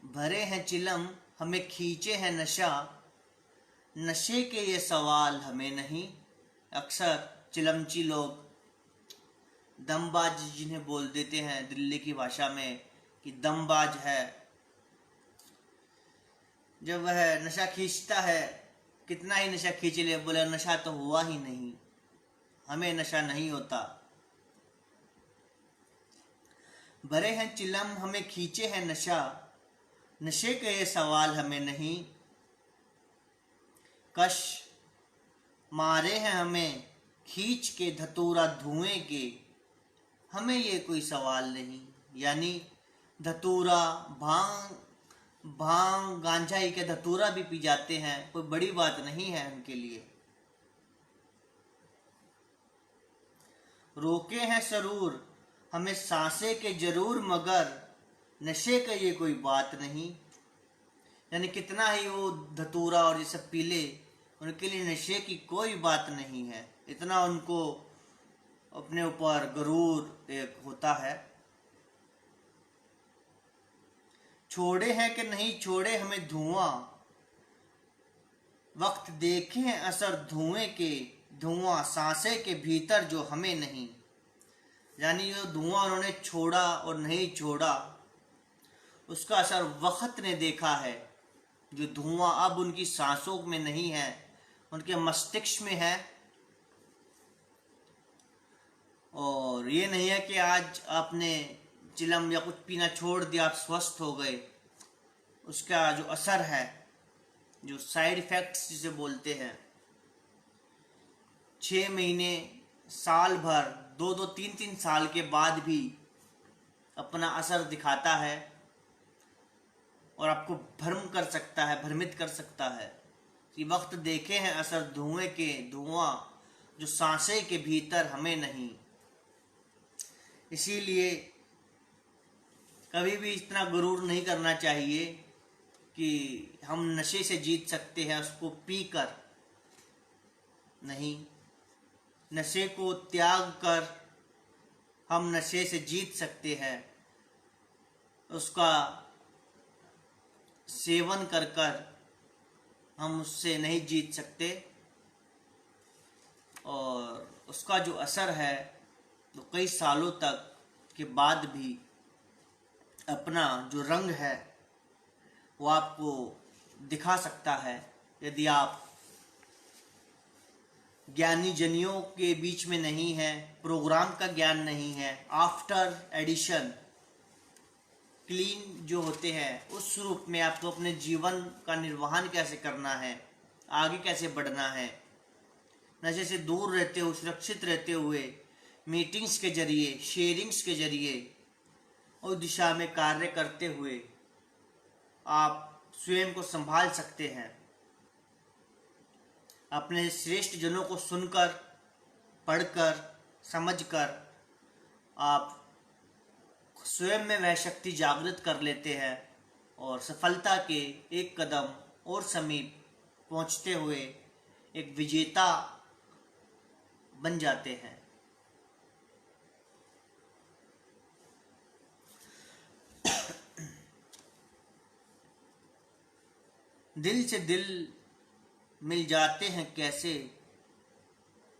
भरे हैं चिलम हमें खींचे है नशा। नशे के ये सवाल हमें नहीं। अक्सर चिलमची लोग, दमबाज जिन्हें बोल देते हैं दिल्ली की भाषा में कि दमबाज है, जब वह नशा खींचता है, कितना ही नशा खींच ले, बोले नशा तो हुआ ही नहीं, हमें नशा नहीं होता। भरे हैं चिलम हमें खींचे है नशा। नशे के ये सवाल हमें नहीं। कश मारे हैं हमें खींच के धतूरा धुएं के, हमें ये कोई सवाल नहीं। यानी धतूरा, भांग गांजा के धतूरा भी पी जाते हैं, कोई बड़ी बात नहीं है उनके लिए। रोके हैं सरूर हमें सांसे के जरूर, मगर नशे का ये कोई बात नहीं। यानी कितना ही वो धतूरा और ये सब पी ले, उनके लिए नशे की कोई बात नहीं है। इतना उनको अपने ऊपर गरूर एक होता है। छोड़े हैं कि नहीं छोड़े हमें धुआं, वक्त देखे हैं असर धुएं के, धुआं सांसे के भीतर जो हमें नहीं। यानी जो धुआं उन्होंने छोड़ा और नहीं छोड़ा, उसका असर वक्त ने देखा है। जो धुआं अब उनकी सांसों में नहीं है, उनके मस्तिष्क में है। और ये नहीं है कि आज आपने चिलम या कुछ पीना छोड़ दिया आप स्वस्थ हो गए। उसका जो असर है, जो साइड इफेक्ट्स जिसे बोलते हैं, 6 महीने, साल भर, 2-2, 3-3 साल के बाद भी अपना असर दिखाता है और आपको भ्रमित कर सकता है कि वक्त देखे हैं असर धुएं के, धुआं जो सांसें के भीतर हमें नहीं। इसीलिए कभी भी इतना गुरूर नहीं करना चाहिए कि हम नशे से जीत सकते हैं, उसको पीकर नहीं। नशे को त्याग कर हम नशे से जीत सकते हैं, उसका सेवन कर कर हम उससे नहीं जीत सकते। और उसका जो असर है तो कई सालों तक के बाद भी अपना जो रंग है वो आपको दिखा सकता है, यदि आप ज्ञानी जनियों के बीच में नहीं है, प्रोग्राम का ज्ञान नहीं है। आफ्टर एडिशन क्लीन जो होते हैं, उस रूप में आपको अपने जीवन का निर्वहन कैसे करना है, आगे कैसे बढ़ना है, नशे से दूर रहते हुए, सुरक्षित रहते हुए, मीटिंग्स के जरिए, शेयरिंग्स के जरिए उस दिशा में कार्य करते हुए आप स्वयं को संभाल सकते हैं। अपने श्रेष्ठ जनों को सुनकर, पढ़कर, समझकर आप स्वयं में वह शक्ति जागृत कर लेते हैं और सफलता के एक कदम और समीप पहुंचते हुए एक विजेता बन जाते हैं। दिल से दिल मिल जाते हैं कैसे,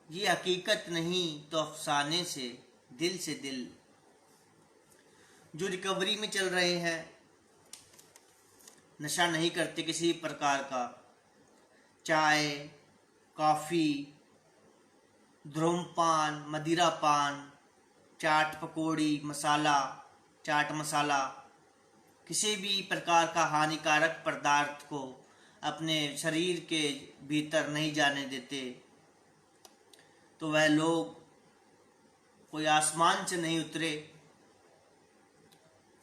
ये हकीकत नहीं तो अफसाने से। दिल से दिल जो रिकवरी में चल रहे हैं, नशा नहीं करते किसी प्रकार का, चाय, कॉफ़ी, धूम्रपान, मदिरापान, चाट पकौड़ी, मसाला, चाट मसाला, किसी भी प्रकार का हानिकारक पदार्थ को अपने शरीर के भीतर नहीं जाने देते, तो वह लोग कोई आसमान से नहीं उतरे,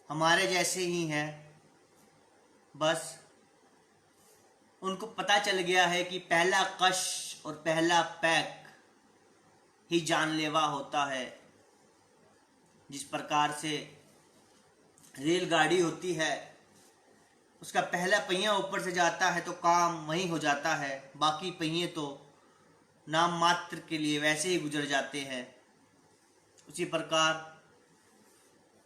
हमारे जैसे ही हैं। बस उनको पता चल गया है कि पहला कश और पहला पैक ही जानलेवा होता है। जिस प्रकार से रेलगाड़ी होती है, उसका पहला पहिया ऊपर से जाता है तो काम वहीं हो जाता है, बाकी पहिए तो नाम मात्र के लिए वैसे ही गुजर जाते हैं। उसी प्रकार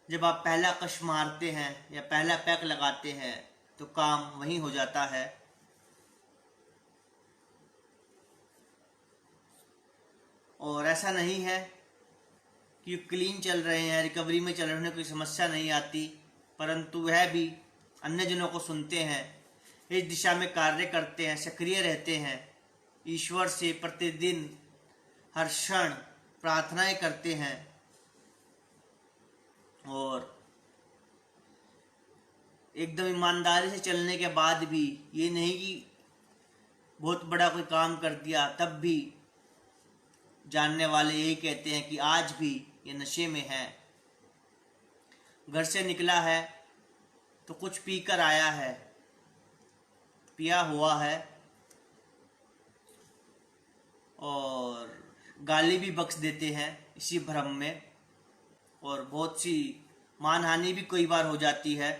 जब आप पहला कश मारते हैं या पहला पैक लगाते हैं तो काम वहीं हो जाता है। और ऐसा नहीं है कि क्लीन चल रहे हैं, रिकवरी में चल रहे हैं, कोई समस्या नहीं आती, परंतु वह भी अन्य जनों को सुनते हैं, इस दिशा में कार्य करते हैं, सक्रिय रहते हैं, ईश्वर से प्रतिदिन हर क्षण प्रार्थनाएं करते हैं और एकदम ईमानदारी से चलने के बाद भी, ये नहीं कि बहुत बड़ा कोई काम कर दिया तब भी जानने वाले यही कहते हैं कि आज भी ये नशे में है। घर से निकला है तो कुछ पीकर आया है, पिया हुआ है और गाली भी बख्श देते हैं इसी भ्रम में, और बहुत सी मानहानि भी कई बार हो जाती है।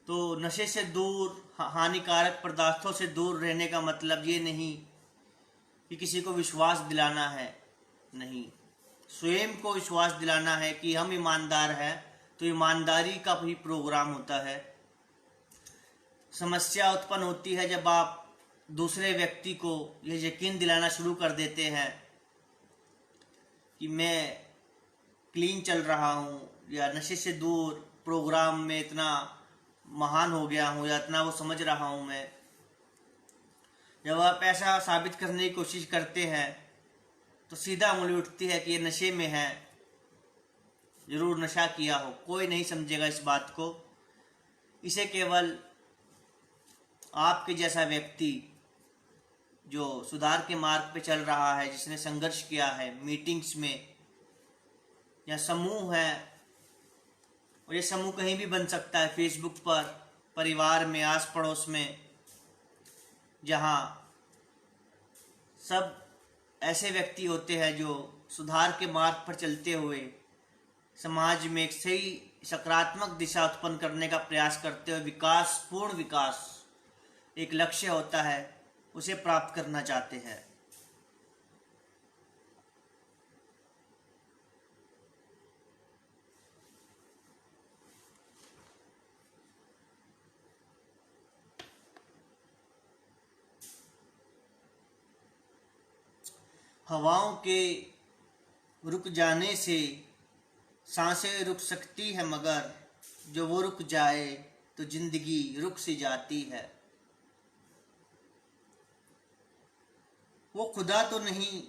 तो नशे से दूर, हानिकारक पदार्थों से दूर रहने का मतलब ये नहीं कि किसी को विश्वास दिलाना है, नहीं, स्वयं को विश्वास दिलाना है कि हम ईमानदार हैं। तो ईमानदारी का भी प्रोग्राम होता है। समस्या उत्पन्न होती है जब आप दूसरे व्यक्ति को यह यकीन दिलाना शुरू कर देते हैं कि मैं क्लीन चल रहा हूँ या नशे से दूर प्रोग्राम में इतना महान हो गया हूँ या इतना वो समझ रहा हूँ मैं। जब आप ऐसा साबित करने की कोशिश करते हैं तो सीधा उंगली उठती है कि ये नशे में है, जरूर नशा किया हो। कोई नहीं समझेगा इस बात को। इसे केवल आपके जैसा व्यक्ति जो सुधार के मार्ग पे चल रहा है, जिसने संघर्ष किया है, मीटिंग्स में या समूह है, और ये समूह कहीं भी बन सकता है, फेसबुक पर, परिवार में, आस पड़ोस में, जहाँ सब ऐसे व्यक्ति होते हैं जो सुधार के मार्ग पर चलते हुए समाज में एक सही सकारात्मक दिशा उत्पन्न करने का प्रयास करते हुए विकास, पूर्ण विकास एक लक्ष्य होता है, उसे प्राप्त करना चाहते हैं। हवाओं के रुक जाने से सांसें रुक सकती है, मगर जो वो रुक जाए तो जिंदगी रुक सी जाती है। वो खुदा तो नहीं,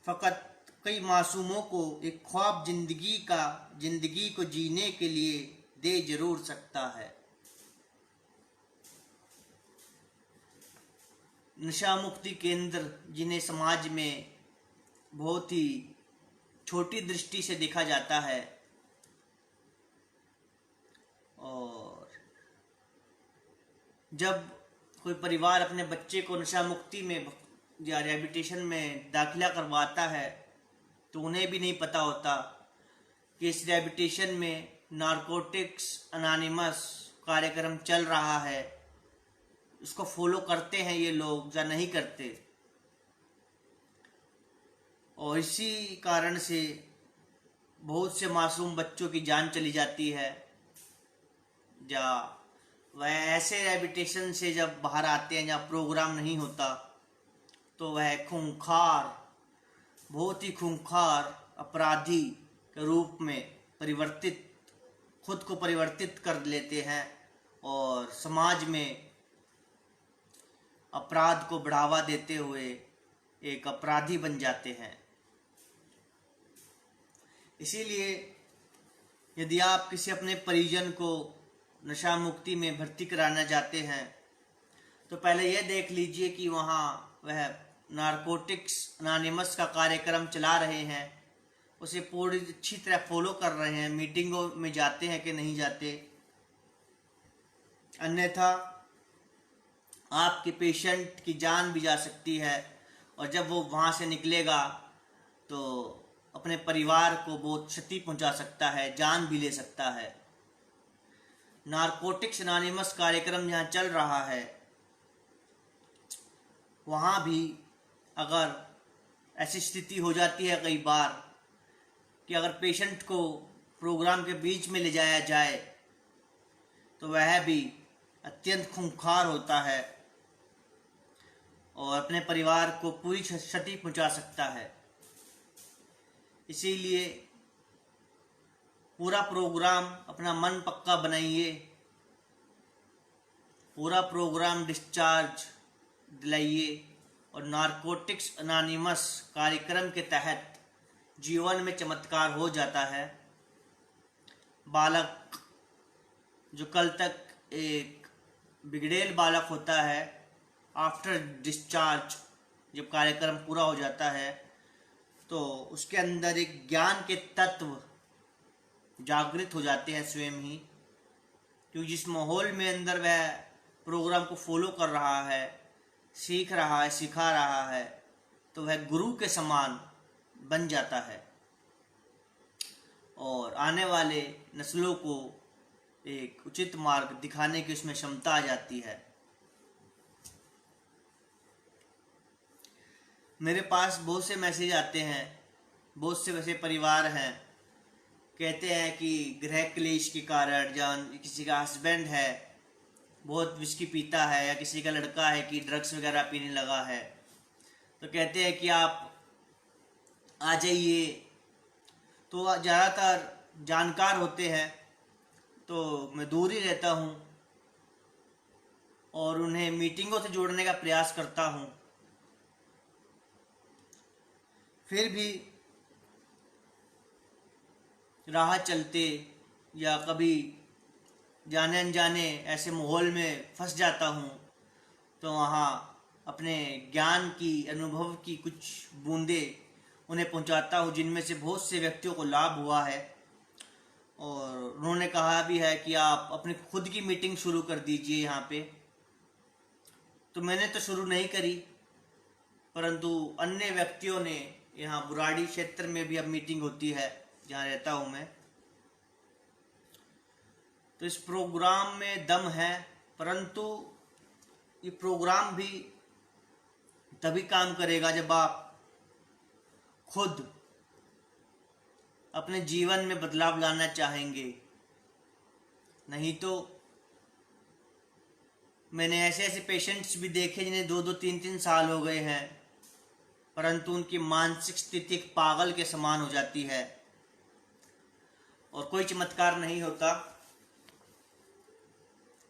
फकत कई मासूमों को एक ख्वाब जिंदगी को जीने के लिए दे जरूर सकता है। नशा मुक्ति केंद्र, जिन्हें समाज में बहुत ही छोटी दृष्टि से देखा जाता है, और जब कोई परिवार अपने बच्चे को नशा मुक्ति में या रिहैबिलिटेशन में दाखिला करवाता है तो उन्हें भी नहीं पता होता कि इस रिहैबिलिटेशन में नारकोटिक्स अनोनिमस कार्यक्रम चल रहा है। उसको फॉलो करते हैं ये लोग या नहीं करते, और इसी कारण से बहुत से मासूम बच्चों की जान चली जाती है। या वह ऐसे रिहैबिलिटेशन से जब बाहर आते हैं जहाँ प्रोग्राम नहीं होता तो वह खूंखार, बहुत ही खूंखार अपराधी के रूप में खुद को परिवर्तित कर लेते हैं और समाज में अपराध को बढ़ावा देते हुए एक अपराधी बन जाते हैं। इसीलिए यदि आप किसी अपने परिजन को नशा मुक्ति में भर्ती कराना चाहते हैं तो पहले यह देख लीजिए कि वहाँ वह नारकोटिक्स अनोनिमस का कार्यक्रम चला रहे हैं, उसे पूरी अच्छी तरह फॉलो कर रहे हैं, मीटिंगों में जाते हैं कि नहीं जाते। अन्यथा आपके पेशेंट की जान भी जा सकती है और जब वो वहाँ से निकलेगा तो अपने परिवार को बहुत क्षति पहुंचा सकता है, जान भी ले सकता है। नारकोटिक्स अनोनिमस कार्यक्रम जहाँ चल रहा है वहाँ भी अगर ऐसी स्थिति हो जाती है कई बार कि अगर पेशेंट को प्रोग्राम के बीच में ले जाया जाए तो वह भी अत्यंत खूंखार होता है और अपने परिवार को पूरी क्षति पहुंचा सकता है। इसीलिए पूरा प्रोग्राम अपना मन पक्का बनाइए, पूरा प्रोग्राम डिस्चार्ज दिलाइए और नारकोटिक्स अनोनिमस कार्यक्रम के तहत जीवन में चमत्कार हो जाता है। बालक जो कल तक एक बिगड़ेल बालक होता है, आफ्टर डिस्चार्ज जब कार्यक्रम पूरा हो जाता है तो उसके अंदर एक ज्ञान के तत्व जागृत हो जाते हैं स्वयं ही, क्योंकि जिस माहौल में अंदर वह प्रोग्राम को फॉलो कर रहा है, सीख रहा है, सिखा रहा है, तो वह गुरु के समान बन जाता है और आने वाले नस्लों को एक उचित मार्ग दिखाने की उसमें क्षमता आ जाती है। मेरे पास बहुत से मैसेज आते हैं, बहुत से वैसे परिवार हैं, कहते हैं कि गृह क्लेश के कारण या किसी का हस्बैंड है बहुत विस्की पीता है या किसी का लड़का है कि ड्रग्स वगैरह पीने लगा है, तो कहते हैं कि आप आ जाइए। तो ज़्यादातर जानकार होते हैं तो मैं दूर ही रहता हूँ और उन्हें मीटिंगों से जोड़ने का प्रयास करता हूँ। फिर भी राह चलते या कभी जाने अनजाने ऐसे माहौल में फंस जाता हूँ तो वहाँ अपने ज्ञान की, अनुभव की कुछ बूंदें उन्हें पहुँचाता हूँ, जिनमें से बहुत से व्यक्तियों को लाभ हुआ है। और उन्होंने कहा भी है कि आप अपनी खुद की मीटिंग शुरू कर दीजिए यहाँ पे। तो मैंने तो शुरू नहीं करी, परंतु अन्य व्यक्तियों ने, यहाँ बुराड़ी क्षेत्र में भी अब मीटिंग होती है जहाँ रहता हूँ मैं, तो इस प्रोग्राम में दम है। परंतु ये प्रोग्राम भी तभी काम करेगा जब आप खुद अपने जीवन में बदलाव लाना चाहेंगे। नहीं तो मैंने ऐसे ऐसे पेशेंट्स भी देखे जिन्हें 2-2, 3-3 साल हो गए हैं, परंतु उनकी मानसिक स्थिति एक पागल के समान हो जाती है और कोई चमत्कार नहीं होता।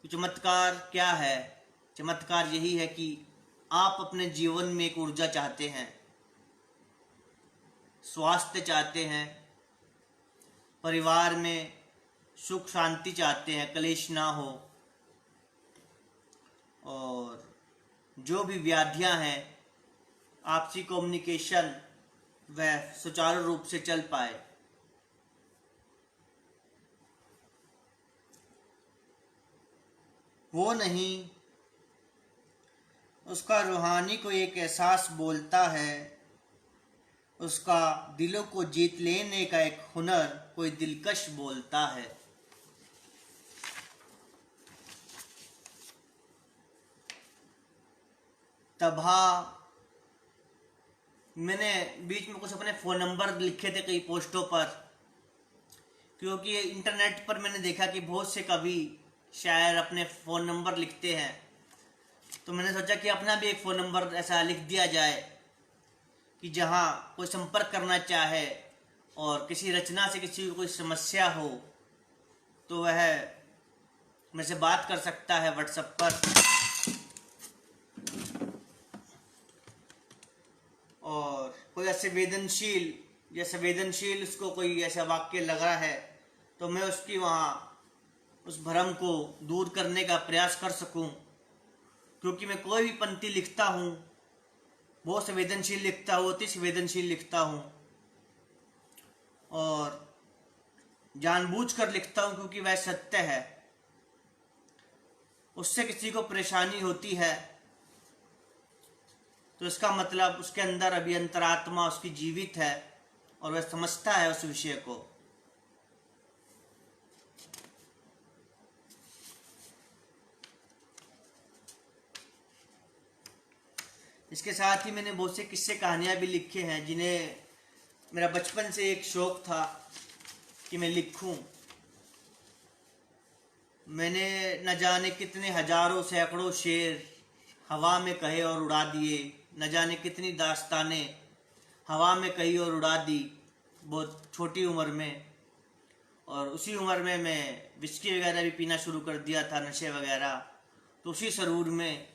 चमत्कार क्या है? चमत्कार यही है कि आप अपने जीवन में एक ऊर्जा चाहते हैं, स्वास्थ्य चाहते हैं, परिवार में सुख शांति चाहते हैं, कलेश ना हो, और जो भी व्याधियां हैं आपसी कम्युनिकेशन वह सुचारू रूप से चल पाए। वो नहीं उसका रूहानी कोई एक एहसास बोलता है, उसका दिलों को जीत लेने का एक हुनर कोई दिलकश बोलता है। तबहा मैंने बीच में कुछ अपने फ़ोन नंबर लिखे थे कई पोस्टों पर, क्योंकि इंटरनेट पर मैंने देखा कि बहुत से कवि शायर अपने फ़ोन नंबर लिखते हैं, तो मैंने सोचा कि अपना भी एक फ़ोन नंबर ऐसा लिख दिया जाए कि जहाँ कोई संपर्क करना चाहे और किसी रचना से किसी को कोई समस्या हो तो वह मेरे से बात कर सकता है व्हाट्सएप पर। और कोई संवेदनशील उसको कोई ऐसा वाक्य लग रहा है तो मैं उसकी वहाँ उस भ्रम को दूर करने का प्रयास कर सकूं, क्योंकि मैं कोई भी पंक्ति लिखता हूँ बहुत संवेदनशील लिखता हूँ, अति संवेदनशील लिखता हूँ और जानबूझकर लिखता हूँ क्योंकि वह सत्य है। उससे किसी को परेशानी होती है तो इसका मतलब उसके अंदर अभी अंतरात्मा उसकी जीवित है और वह समझता है उस विषय को। इसके साथ ही मैंने बहुत से किस्से कहानियाँ भी लिखे हैं जिन्हें मेरा बचपन से एक शौक था कि मैं लिखूं। मैंने न जाने कितने हजारों सैकड़ों शेर हवा में कहे और उड़ा दिए, न जाने कितनी दास्तानें हवा में कही और उड़ा दी बहुत छोटी उम्र में। और उसी उम्र में मैं विस्की वगैरह भी पीना शुरू कर दिया था, नशे वगैरह। तो उसी सरूर में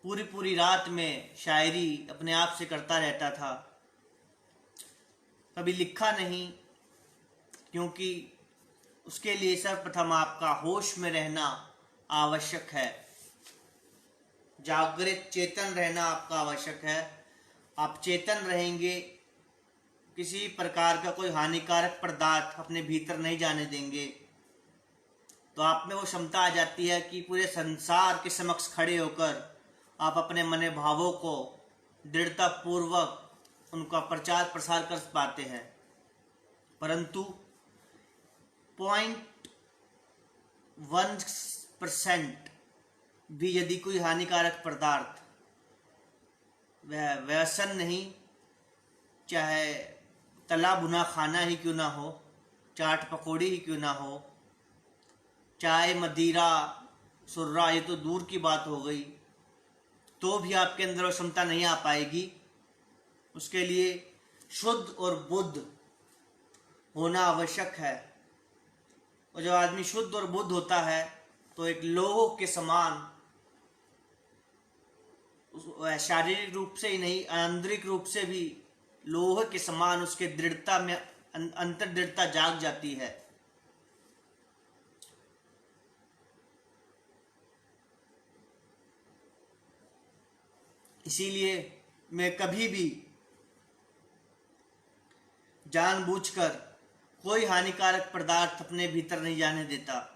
पूरी पूरी रात में शायरी अपने आप से करता रहता था, कभी लिखा नहीं, क्योंकि उसके लिए सर्वप्रथम आपका होश में रहना आवश्यक है, जागृत चेतन रहना आपका आवश्यक है। आप चेतन रहेंगे, किसी प्रकार का कोई हानिकारक पदार्थ अपने भीतर नहीं जाने देंगे, तो आप में वो क्षमता आ जाती है कि पूरे संसार के समक्ष खड़े होकर आप अपने मन भावों को दृढ़ता पूर्वक उनका प्रचार प्रसार कर पाते हैं। परंतु 0.1% भी यदि कोई हानिकारक पदार्थ, वह व्यसन नहीं, चाहे तला भुना खाना ही क्यों ना हो, चाट पकौड़ी ही क्यों ना हो, चाय मदिरा सुर्रा, ये तो दूर की बात हो गई, तो भी आपके अंदर वो क्षमता नहीं आ पाएगी। उसके लिए शुद्ध और बुद्ध होना आवश्यक है। और जब आदमी शुद्ध और बुद्ध होता है तो एक लोह के समान, शारीरिक रूप से ही नहीं आंतरिक रूप से भी लोह के समान उसके दृढ़ता में अंतर दृढ़ता जाग जाती है। इसीलिए मैं कभी भी जानबूझकर कोई हानिकारक पदार्थ अपने भीतर नहीं जाने देता।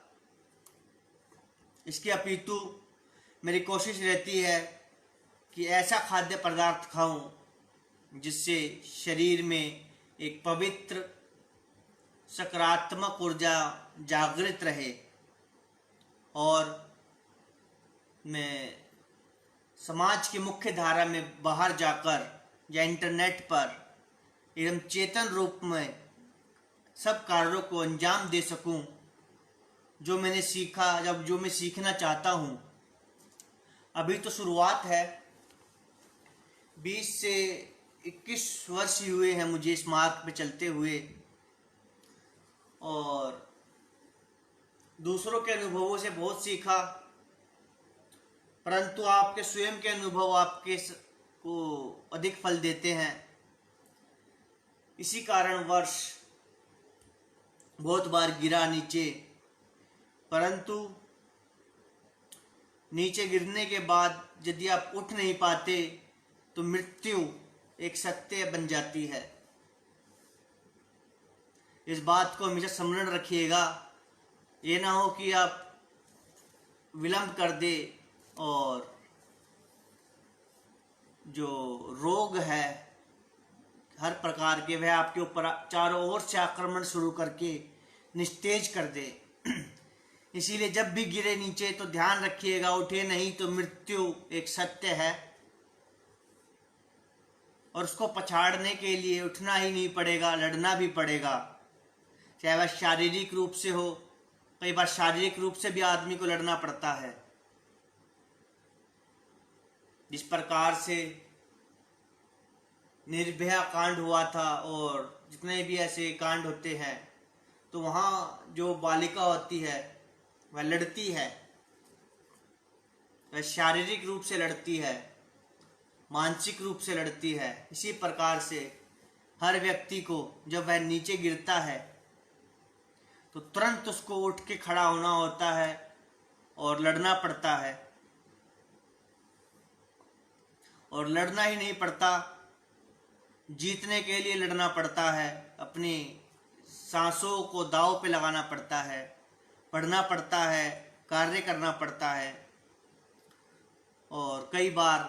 इसके अपितु मेरी कोशिश रहती है कि ऐसा खाद्य पदार्थ खाऊं जिससे शरीर में एक पवित्र सकारात्मक ऊर्जा जागृत रहे और मैं समाज की मुख्य धारा में बाहर जाकर या इंटरनेट पर एकदम चेतन रूप में सब कार्यों को अंजाम दे सकूं जो मैंने सीखा, जब जो मैं सीखना चाहता हूं। अभी तो शुरुआत है, 20 से 21 वर्ष ही हुए हैं मुझे इस मार्ग पे चलते हुए, और दूसरों के अनुभवों से बहुत सीखा, परंतु आपके स्वयं के अनुभव आपके को अधिक फल देते हैं। इसी कारणवश बहुत बार गिरा नीचे, परंतु नीचे गिरने के बाद यदि आप उठ नहीं पाते तो मृत्यु एक सत्य बन जाती है। इस बात को हमेशा स्मरण रखिएगा। ये ना हो कि आप विलंब कर दे और जो रोग है हर प्रकार के, वह आपके ऊपर चारों ओर से आक्रमण शुरू करके निस्तेज कर दे। इसीलिए जब भी गिरे नीचे तो ध्यान रखिएगा, उठे नहीं तो मृत्यु एक सत्य है, और उसको पछाड़ने के लिए उठना ही नहीं पड़ेगा, लड़ना भी पड़ेगा, चाहे वह शारीरिक रूप से हो। कई बार शारीरिक रूप से भी आदमी को लड़ना पड़ता है। जिस प्रकार से निर्भया कांड हुआ था और जितने भी ऐसे कांड होते हैं, तो वहाँ जो बालिका होती है वह लड़ती है, वह शारीरिक रूप से लड़ती है, मानसिक रूप से लड़ती है। इसी प्रकार से हर व्यक्ति को जब वह नीचे गिरता है तो तुरंत उसको उठ के खड़ा होना होता है और लड़ना पड़ता है। और लड़ना ही नहीं पड़ता, जीतने के लिए लड़ना पड़ता है। अपनी सांसों को दांव पे लगाना पड़ता है, पढ़ना पड़ता है, कार्य करना पड़ता है। और कई बार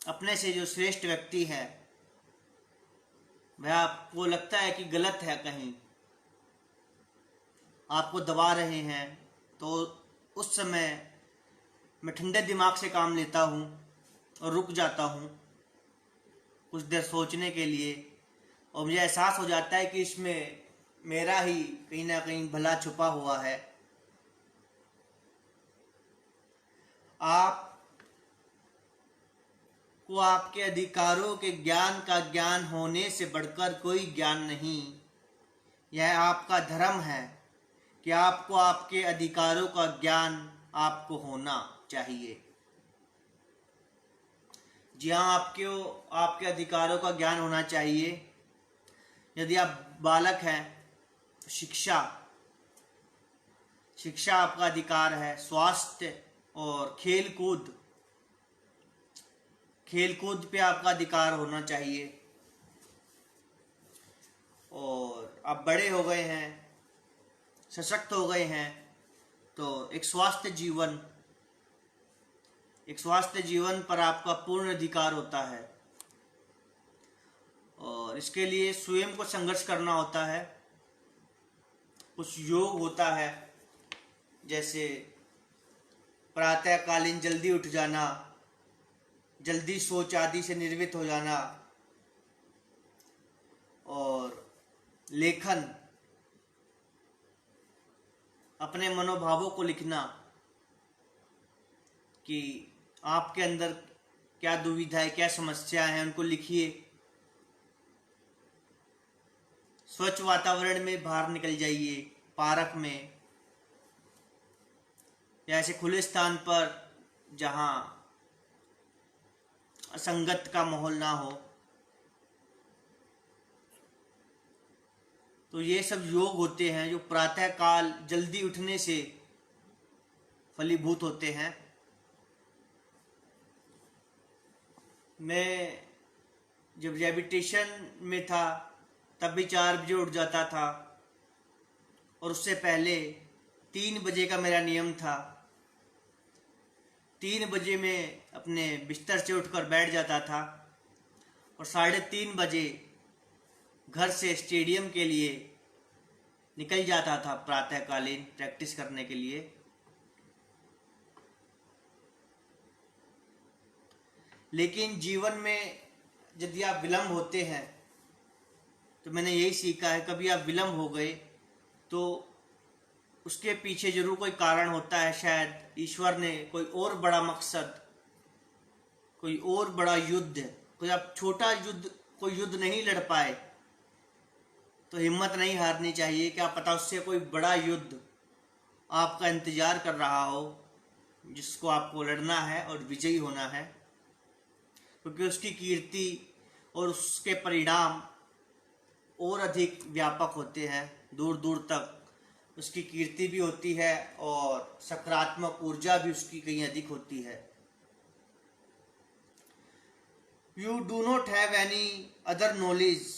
अपने से जो श्रेष्ठ व्यक्ति है वह आपको लगता है कि गलत है, कहीं आपको दबा रहे हैं, तो उस समय मैं ठंडे दिमाग से काम लेता हूँ और रुक जाता हूँ कुछ देर सोचने के लिए, और मुझे एहसास हो जाता है कि इसमें मेरा ही कहीं ना कहीं भला छुपा हुआ है। आप को आपके अधिकारों के ज्ञान का ज्ञान होने से बढ़कर कोई ज्ञान नहीं। यह आपका धर्म है कि आपको आपके अधिकारों का ज्ञान आपको होना चाहिए। जी हाँ, आपके अधिकारों का ज्ञान होना चाहिए। यदि आप बालक हैं तो शिक्षा आपका अधिकार है। स्वास्थ्य और खेलकूद पे आपका अधिकार होना चाहिए। और आप बड़े हो गए हैं, सशक्त हो गए हैं, तो एक स्वास्थ्य जीवन पर आपका पूर्ण अधिकार होता है। और इसके लिए स्वयं को संघर्ष करना होता है। कुछ योग होता है, जैसे प्रातःकालीन जल्दी उठ जाना, जल्दी सोच आदि से निर्वित हो जाना, और लेखन, अपने मनोभावों को लिखना कि आपके अंदर क्या दुविधा है, क्या समस्या है, उनको लिखिए। स्वच्छ वातावरण में बाहर निकल जाइए, पार्क में या ऐसे खुले स्थान पर जहाँ असंगत का माहौल ना हो। तो ये सब योग होते हैं जो प्रातःकाल जल्दी उठने से फलीभूत होते हैं। मैं जब रेबिटेशन में था तब भी 4 बजे उठ जाता था, और उससे पहले 3 बजे का मेरा नियम था। 3 बजे में अपने बिस्तर से उठकर बैठ जाता था और 3:30 बजे घर से स्टेडियम के लिए निकल जाता था प्रातःकालीन प्रैक्टिस करने के लिए। लेकिन जीवन में यदि आप विलम्ब होते हैं, तो मैंने यही सीखा है, कभी आप विलम्ब हो गए तो उसके पीछे जरूर कोई कारण होता है। शायद ईश्वर ने कोई और बड़ा मकसद, कोई और बड़ा युद्ध, कोई आप छोटा युद्ध, कोई युद्ध नहीं लड़ पाए तो हिम्मत नहीं हारनी चाहिए। क्या पता उससे कोई बड़ा युद्ध आपका इंतजार कर रहा हो, जिसको आपको लड़ना है और विजयी होना है, क्योंकि उसकी कीर्ति और उसके परिणाम और अधिक व्यापक होते हैं। दूर दूर तक उसकी कीर्ति भी होती है और सकारात्मक ऊर्जा भी उसकी कहीं अधिक होती है। You do not have any other knowledge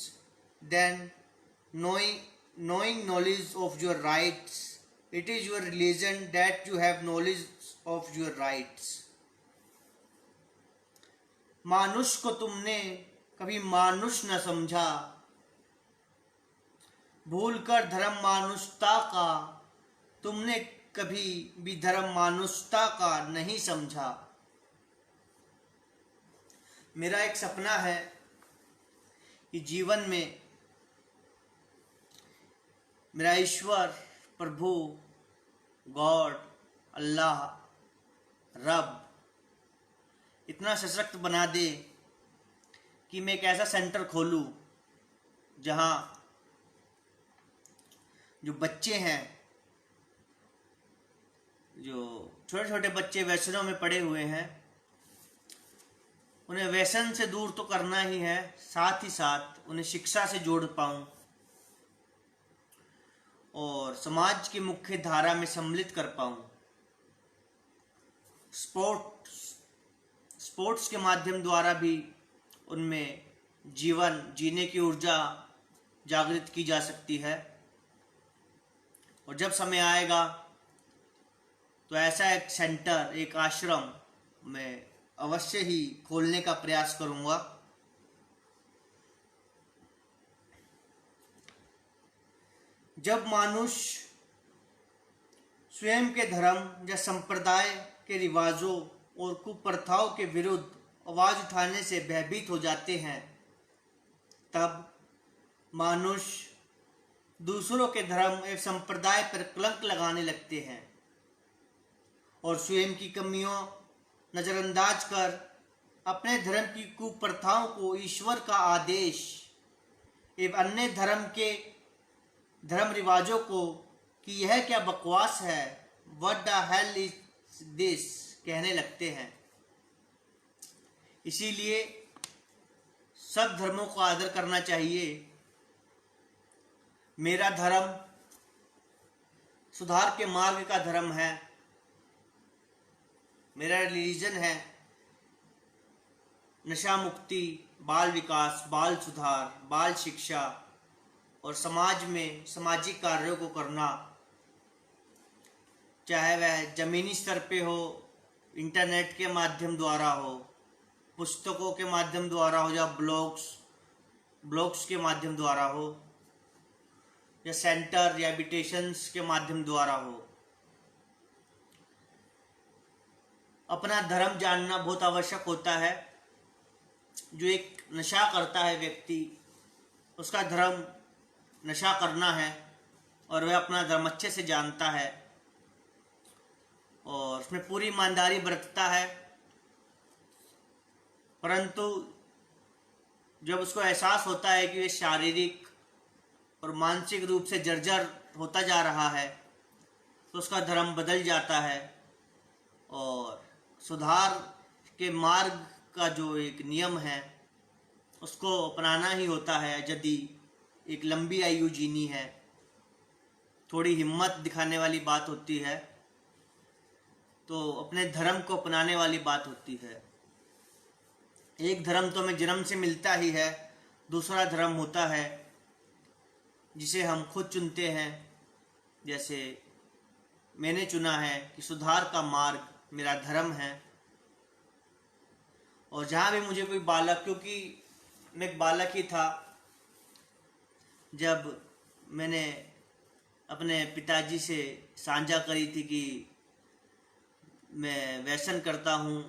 than knowing knowledge of your rights. It is your religion that you have knowledge of your rights. मानुष को तुमने कभी मानुष न समझा, भूलकर धर्म मानुषता का तुमने कभी भी धर्म मानुषता का नहीं समझा। मेरा एक सपना है कि जीवन में मेरा ईश्वर, प्रभु, गॉड, अल्लाह, रब इतना सशक्त बना दे कि मैं एक ऐसा सेंटर खोलूं जहां जो बच्चे हैं, जो छोटे छोटे बच्चे व्यसनों में पड़े हुए हैं, उन्हें व्यसन से दूर तो करना ही है, साथ ही साथ उन्हें शिक्षा से जोड़ पाऊं और समाज की मुख्य धारा में सम्मिलित कर पाऊं। स्पोर्ट्स के माध्यम द्वारा भी उनमें जीवन जीने की ऊर्जा जागृत की जा सकती है। और जब समय आएगा तो ऐसा एक सेंटर, एक आश्रम मैं अवश्य ही खोलने का प्रयास करूंगा। जब मनुष्य स्वयं के धर्म या संप्रदाय के रिवाजों और कुप्रथाओं के विरुद्ध आवाज उठाने से भयभीत हो जाते हैं, तब मनुष्य दूसरों के धर्म एवं संप्रदाय पर कलंक लगाने लगते हैं और स्वयं की कमियों नजरअंदाज कर अपने धर्म की कुप्रथाओं को ईश्वर का आदेश एवं अन्य धर्म के धर्म रिवाजों को कि यह क्या बकवास है, what the hell is this, कहने लगते हैं। इसीलिए सब धर्मों को आदर करना चाहिए। मेरा धर्म सुधार के मार्ग का धर्म है। मेरा रिलीजन है नशा मुक्ति, बाल विकास, बाल सुधार, बाल शिक्षा और समाज में सामाजिक कार्यों को करना, चाहे वह जमीनी स्तर पे हो, इंटरनेट के माध्यम द्वारा हो, पुस्तकों के माध्यम द्वारा हो, या ब्लॉग्स के माध्यम द्वारा हो, या सेंटर या हैबिटेशंस के माध्यम द्वारा हो। अपना धर्म जानना बहुत आवश्यक होता है। जो एक नशा करता है व्यक्ति, उसका धर्म नशा करना है और वह अपना धर्म अच्छे से जानता है और उसमें पूरी ईमानदारी बरतता है। परंतु जब उसको एहसास होता है कि वह शारीरिक और मानसिक रूप से जर्जर होता जा रहा है, तो उसका धर्म बदल जाता है और सुधार के मार्ग का जो एक नियम है उसको अपनाना ही होता है। यदि एक लंबी आयु जीनी है, थोड़ी हिम्मत दिखाने वाली बात होती है, तो अपने धर्म को अपनाने वाली बात होती है। एक धर्म तो हमें जन्म से मिलता ही है, दूसरा धर्म होता है जिसे हम खुद चुनते हैं। जैसे मैंने चुना है कि सुधार का मार्ग मेरा धर्म है। और जहाँ भी मुझे कोई बालक, क्योंकि मैं एक बालक ही था जब मैंने अपने पिताजी से साझा करी थी कि मैं व्यसन करता हूँ,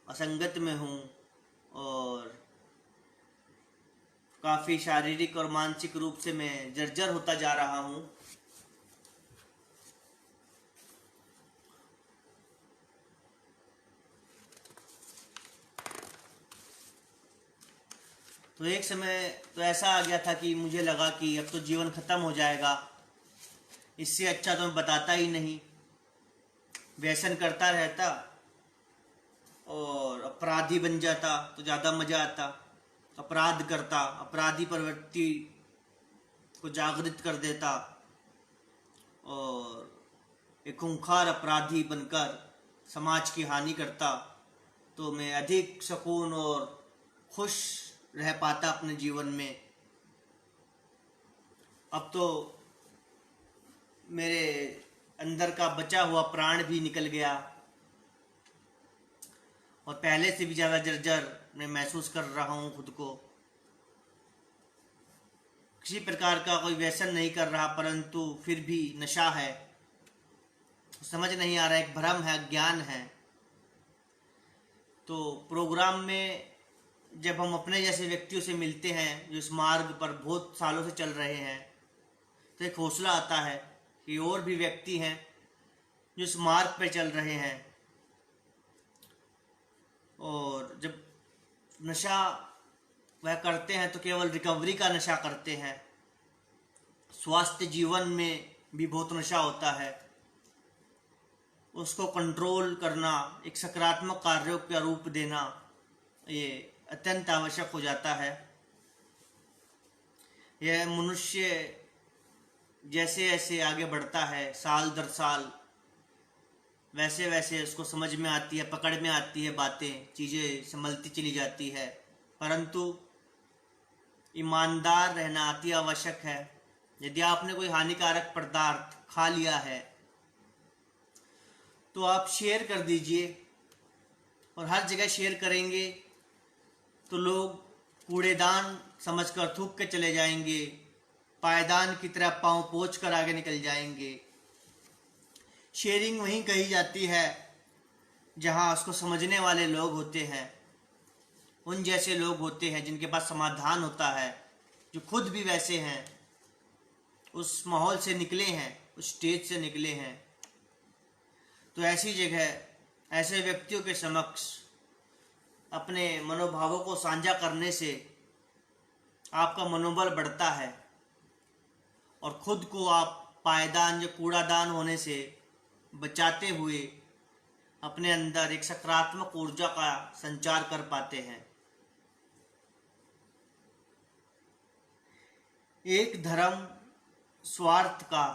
असंगत में हूँ और काफ़ी शारीरिक और मानसिक रूप से मैं जर्जर होता जा रहा हूँ। तो एक समय तो ऐसा आ गया था कि मुझे लगा कि अब तो जीवन खत्म हो जाएगा, इससे अच्छा तो मैं बताता ही नहीं, व्यसन करता रहता और अपराधी बन जाता तो ज़्यादा मज़ा आता। अपराध करता, अपराधी प्रवृत्ति को जागृत कर देता और एक खूंखार अपराधी बनकर समाज की हानि करता, तो मैं अधिक सुकून और खुश रह पाता अपने जीवन में। अब तो मेरे अंदर का बचा हुआ प्राण भी निकल गया और पहले से भी ज़्यादा जर्जर मैं महसूस कर रहा हूँ खुद को। किसी प्रकार का कोई व्यसन नहीं कर रहा, परंतु फिर भी नशा है, समझ नहीं आ रहा, एक भ्रम है, अज्ञान है। तो प्रोग्राम में जब हम अपने जैसे व्यक्तियों से मिलते हैं जो इस मार्ग पर बहुत सालों से चल रहे हैं, तो एक हौसला आता है कि और भी व्यक्ति हैं जो इस मार्ग पर चल रहे हैं। और जब नशा वह करते हैं तो केवल रिकवरी का नशा करते हैं। स्वास्थ्य जीवन में भी बहुत नशा होता है, उसको कंट्रोल करना, एक सकारात्मक कार्यों का रूप देना, ये अत्यंत आवश्यक हो जाता है। यह मनुष्य जैसे जैसे आगे बढ़ता है साल दर साल, वैसे वैसे उसको समझ में आती है, पकड़ में आती है बातें, चीज़ें संभलती चली जाती है। परंतु ईमानदार रहना अति आवश्यक है। यदि आपने कोई हानिकारक पदार्थ खा लिया है तो आप शेयर कर दीजिए, और हर जगह शेयर करेंगे तो लोग कूड़ेदान समझकर थूक के चले जाएंगे, पायदान की तरह पांव पोंछ कर आगे निकल जाएंगे। शेयरिंग वहीं कही जाती है जहां उसको समझने वाले लोग होते हैं, उन जैसे लोग होते हैं जिनके पास समाधान होता है, जो खुद भी वैसे हैं, उस माहौल से निकले हैं, उस स्टेज से निकले हैं। तो ऐसी जगह ऐसे व्यक्तियों के समक्ष अपने मनोभावों को साझा करने से आपका मनोबल बढ़ता है, और खुद को आप पायदान या कूड़ादान होने से बचाते हुए अपने अंदर एक सकारात्मक ऊर्जा का संचार कर पाते हैं। एक धर्म स्वार्थ का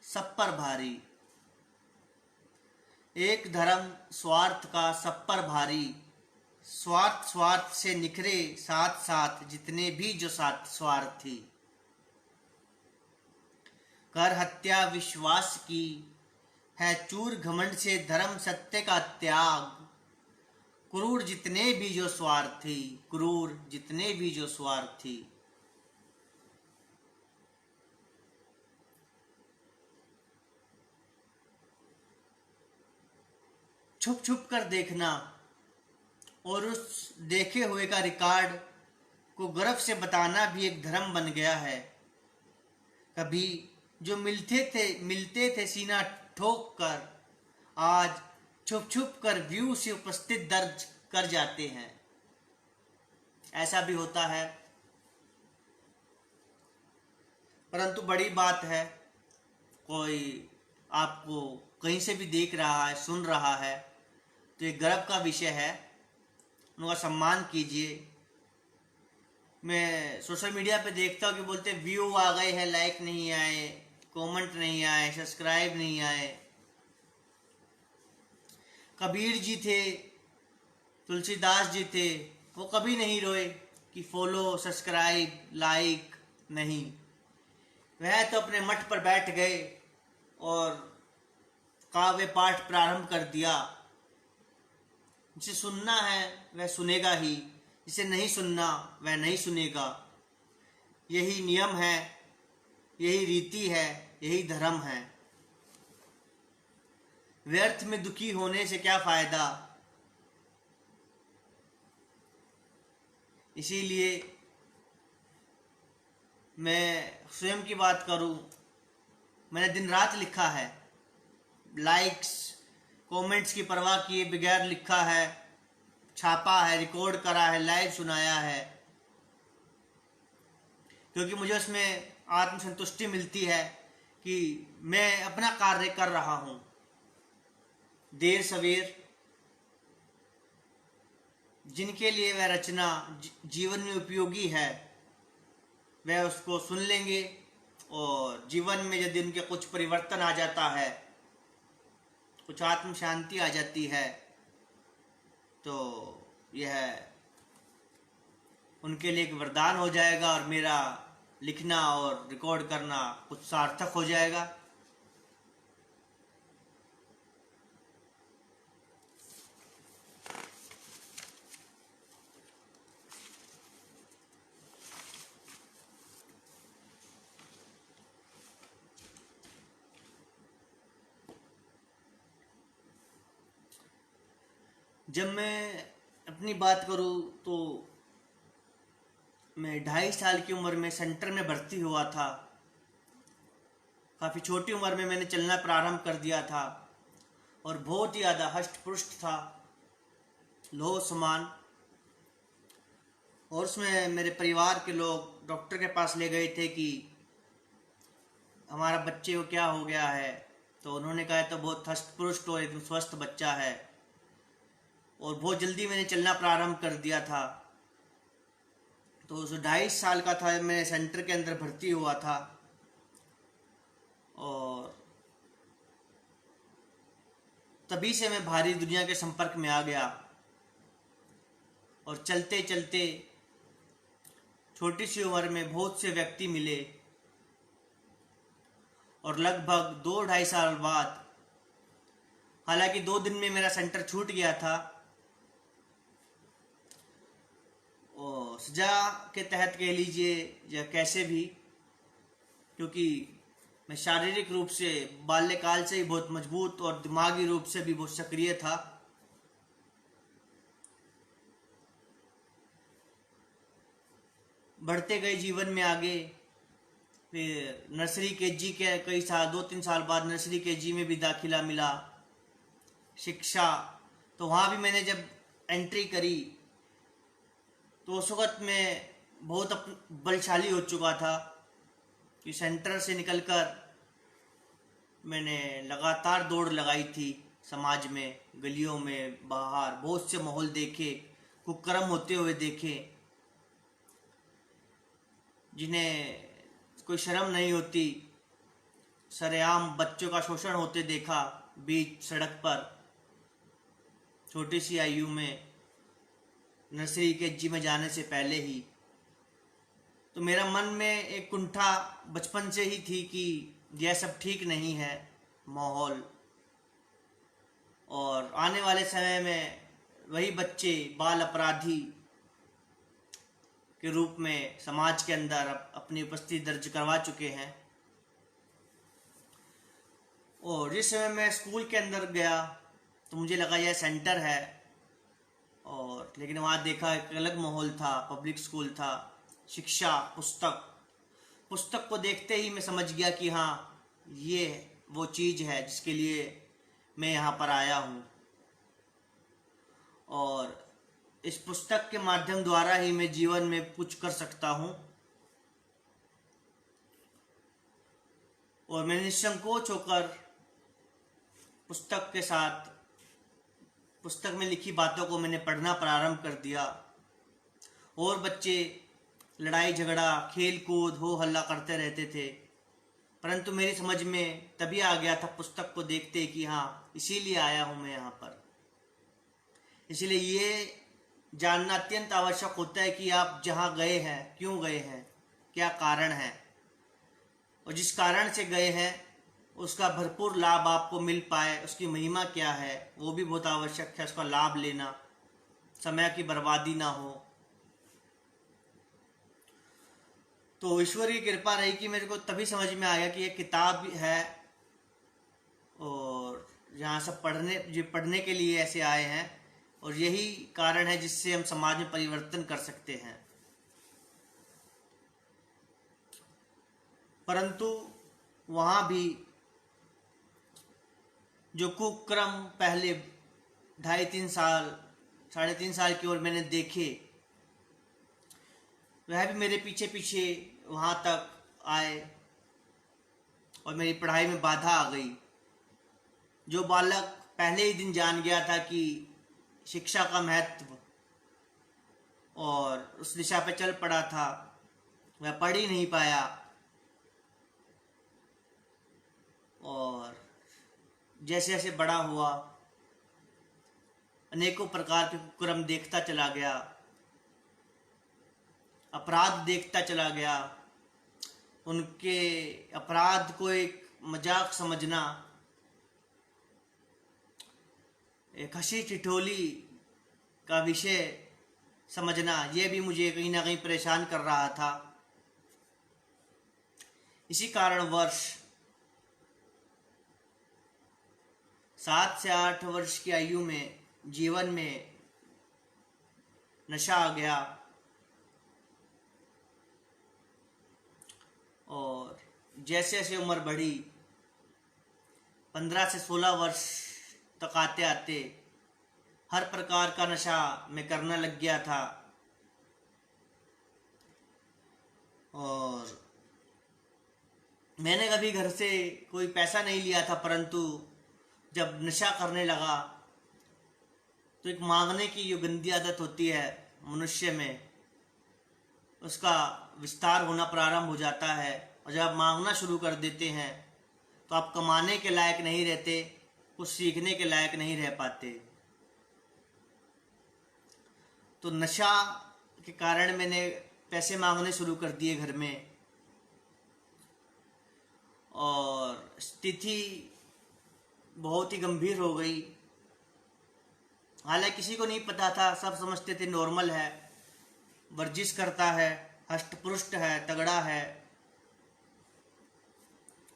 सब पर भारी, एक धर्म स्वार्थ का सब पर भारी, स्वार्थ स्वार्थ से निखरे साथ साथ जितने भी जो साथ स्वार्थी। कर हत्या विश्वास की है चूर, घमंड से धर्म सत्य का त्याग। क्रूर जितने भी जो स्वार्थी, क्रूर जितने भी जो स्वार्थी। छुप छुप कर देखना और उस देखे हुए का रिकॉर्ड को गर्व से बताना भी एक धर्म बन गया है। कभी जो मिलते थे सीना ठोक कर, आज छुप छुप कर व्यू से उपस्थित दर्ज कर जाते हैं। ऐसा भी होता है। परंतु बड़ी बात है, कोई आपको कहीं से भी देख रहा है, सुन रहा है, तो ये गर्व का विषय है, उनका सम्मान कीजिए। मैं सोशल मीडिया पे देखता हूँ कि बोलते व्यू आ गए हैं, लाइक नहीं आए, कमेंट नहीं आए, सब्सक्राइब नहीं आए। कबीर जी थे, तुलसीदास जी थे, वो कभी नहीं रोए कि फॉलो सब्सक्राइब लाइक नहीं। वह तो अपने मठ पर बैठ गए और काव्य पाठ प्रारंभ कर दिया। जिसे सुनना है वह सुनेगा ही, जिसे नहीं सुनना वह नहीं सुनेगा। यही नियम है, यही रीति है, यही धर्म है। व्यर्थ में दुखी होने से क्या फायदा। इसीलिए मैं स्वयं की बात करूं, मैंने दिन रात लिखा है, लाइक्स कमेंट्स की परवाह किए बगैर लिखा है, छापा है, रिकॉर्ड करा है, लाइव सुनाया है, क्योंकि मुझे उसमें आत्मसंतुष्टि मिलती है कि मैं अपना कार्य कर रहा हूं। देर सवेर जिनके लिए वह रचना जीवन में उपयोगी है, वह उसको सुन लेंगे, और जीवन में यदि उनके कुछ परिवर्तन आ जाता है, कुछ आत्म शांति आ जाती है, तो यह उनके लिए एक वरदान हो जाएगा, और मेरा लिखना और रिकॉर्ड करना कुछ सार्थक हो जाएगा। जब मैं अपनी बात करूँ तो मैं 2.5 साल की उम्र में सेंटर में भर्ती हुआ था। काफ़ी छोटी उम्र में मैंने चलना प्रारंभ कर दिया था और बहुत ही ज़्यादा हष्ट पुष्ट था, लोह समान। और उसमें मेरे परिवार के लोग डॉक्टर के पास ले गए थे कि हमारा बच्चे को क्या हो गया है। तो उन्होंने कहा तो बहुत हष्ट पुष्ट और एकदम स्वस्थ बच्चा है। और बहुत जल्दी मैंने चलना प्रारंभ कर दिया था। तो उस 2.5 साल का था, मैं सेंटर के अंदर भर्ती हुआ था और तभी से मैं भारी दुनिया के संपर्क में आ गया। और चलते चलते छोटी सी उम्र में बहुत से व्यक्ति मिले और लगभग 2-2.5 साल बाद, हालांकि 2 दिन में मेरा सेंटर छूट गया था और सजा के तहत कह लीजिए या कैसे भी, क्योंकि मैं शारीरिक रूप से बाल्यकाल से ही बहुत मजबूत और दिमागी रूप से भी बहुत सक्रिय था। बढ़ते गए जीवन में आगे, फिर नर्सरी केजी के कई साल 2-3 साल बाद नर्सरी केजी में भी दाखिला मिला। शिक्षा, तो वहाँ भी मैंने जब एंट्री करी तो उस वक्त मैं बहुत बलशाली हो चुका था कि सेंटर से निकलकर मैंने लगातार दौड़ लगाई थी समाज में, गलियों में, बाहर बहुत से माहौल देखे, कुकर्म होते हुए देखे, जिन्हें कोई शर्म नहीं होती। सरेआम बच्चों का शोषण होते देखा बीच सड़क पर, छोटी सी आयु में, नर्सरी के जी में जाने से पहले ही। तो मेरा मन में एक कुंठा बचपन से ही थी कि यह सब ठीक नहीं है माहौल, और आने वाले समय में वही बच्चे बाल अपराधी के रूप में समाज के अंदर अपनी उपस्थिति दर्ज करवा चुके हैं। और जिस समय मैं स्कूल के अंदर गया तो मुझे लगा यह सेंटर है, और लेकिन वहाँ देखा एक अलग माहौल था, पब्लिक स्कूल था। शिक्षा, पुस्तक को देखते ही मैं समझ गया कि हाँ, ये वो चीज़ है जिसके लिए मैं यहाँ पर आया हूँ। और इस पुस्तक के माध्यम द्वारा ही मैं जीवन में कुछ कर सकता हूँ। और मैंने निसंकोच होकर पुस्तक के साथ, पुस्तक में लिखी बातों को मैंने पढ़ना प्रारंभ कर दिया। और बच्चे लड़ाई झगड़ा, खेल कूद, हो हल्ला करते रहते थे, परंतु मेरी समझ में तभी आ गया था पुस्तक को देखते कि हाँ, इसीलिए आया हूँ मैं यहाँ पर। इसलिए ये जानना अत्यंत आवश्यक होता है कि आप जहाँ गए हैं, क्यों गए हैं, क्या कारण है, और जिस कारण से गए हैं उसका भरपूर लाभ आपको मिल पाए, उसकी महिमा क्या है, वो भी बहुत आवश्यक है। उसका लाभ लेना, समय की बर्बादी ना हो। तो ईश्वर की कृपा रही कि मेरे को तभी समझ में आया कि ये किताब है और यहाँ सब पढ़ने के लिए ऐसे आए हैं, और यही कारण है जिससे हम समाज में परिवर्तन कर सकते हैं। परंतु वहाँ भी जो कुक्रम पहले 2.5-3 साल, 3.5 साल की ओर मैंने देखे, वह भी मेरे पीछे पीछे वहाँ तक आए और मेरी पढ़ाई में बाधा आ गई। जो बालक पहले ही दिन जान गया था कि शिक्षा का महत्व और उस दिशा पे चल पड़ा था, वह पढ़ ही नहीं पाया और जैसे जैसे बड़ा हुआ अनेकों प्रकार के कुकर्म देखता चला गया, अपराध देखता चला गया। उनके अपराध को एक मजाक समझना, एक हंसी ठिठोली का विषय समझना, यह भी मुझे कहीं ना कहीं परेशान कर रहा था। इसी कारणवश 7 से 8 वर्ष की आयु में जीवन में नशा आ गया और जैसे जैसे उम्र बढ़ी 15 से 16 वर्ष तक आते आते हर प्रकार का नशा मैं करने लग गया था। और मैंने कभी घर से कोई पैसा नहीं लिया था, परंतु जब नशा करने लगा तो एक मांगने की जो गंदी आदत होती है मनुष्य में, उसका विस्तार होना प्रारंभ हो जाता है। और जब आप मांगना शुरू कर देते हैं तो आप कमाने के लायक नहीं रहते, कुछ सीखने के लायक नहीं रह पाते। तो नशा के कारण मैंने पैसे मांगने शुरू कर दिए घर में और स्थिति बहुत ही गंभीर हो गई। हालांकि किसी को नहीं पता था, सब समझते थे नॉर्मल है, वर्जिश करता है, हष्ट-पुष्ट है, तगड़ा है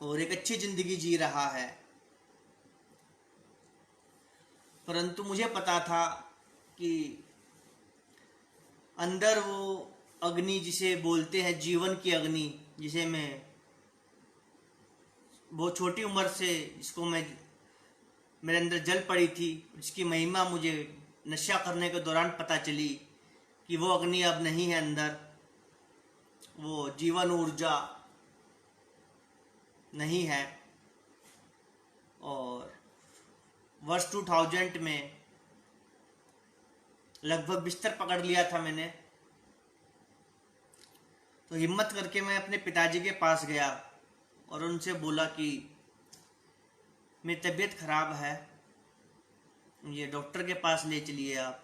और एक अच्छी जिंदगी जी रहा है। परंतु मुझे पता था कि अंदर वो अग्नि जिसे बोलते हैं जीवन की अग्नि, जिसे मैं बहुत छोटी उम्र से जिसको मैं मेरे अंदर जल पड़ी थी, जिसकी महिमा मुझे नशा करने के दौरान पता चली कि वो अग्नि अब नहीं है अंदर, वो जीवन ऊर्जा नहीं है। और वर्ष 2000 में लगभग बिस्तर पकड़ लिया था मैंने। तो हिम्मत करके मैं अपने पिताजी के पास गया और उनसे बोला कि मेरी तबीयत खराब है, ये डॉक्टर के पास ले चलिए आप।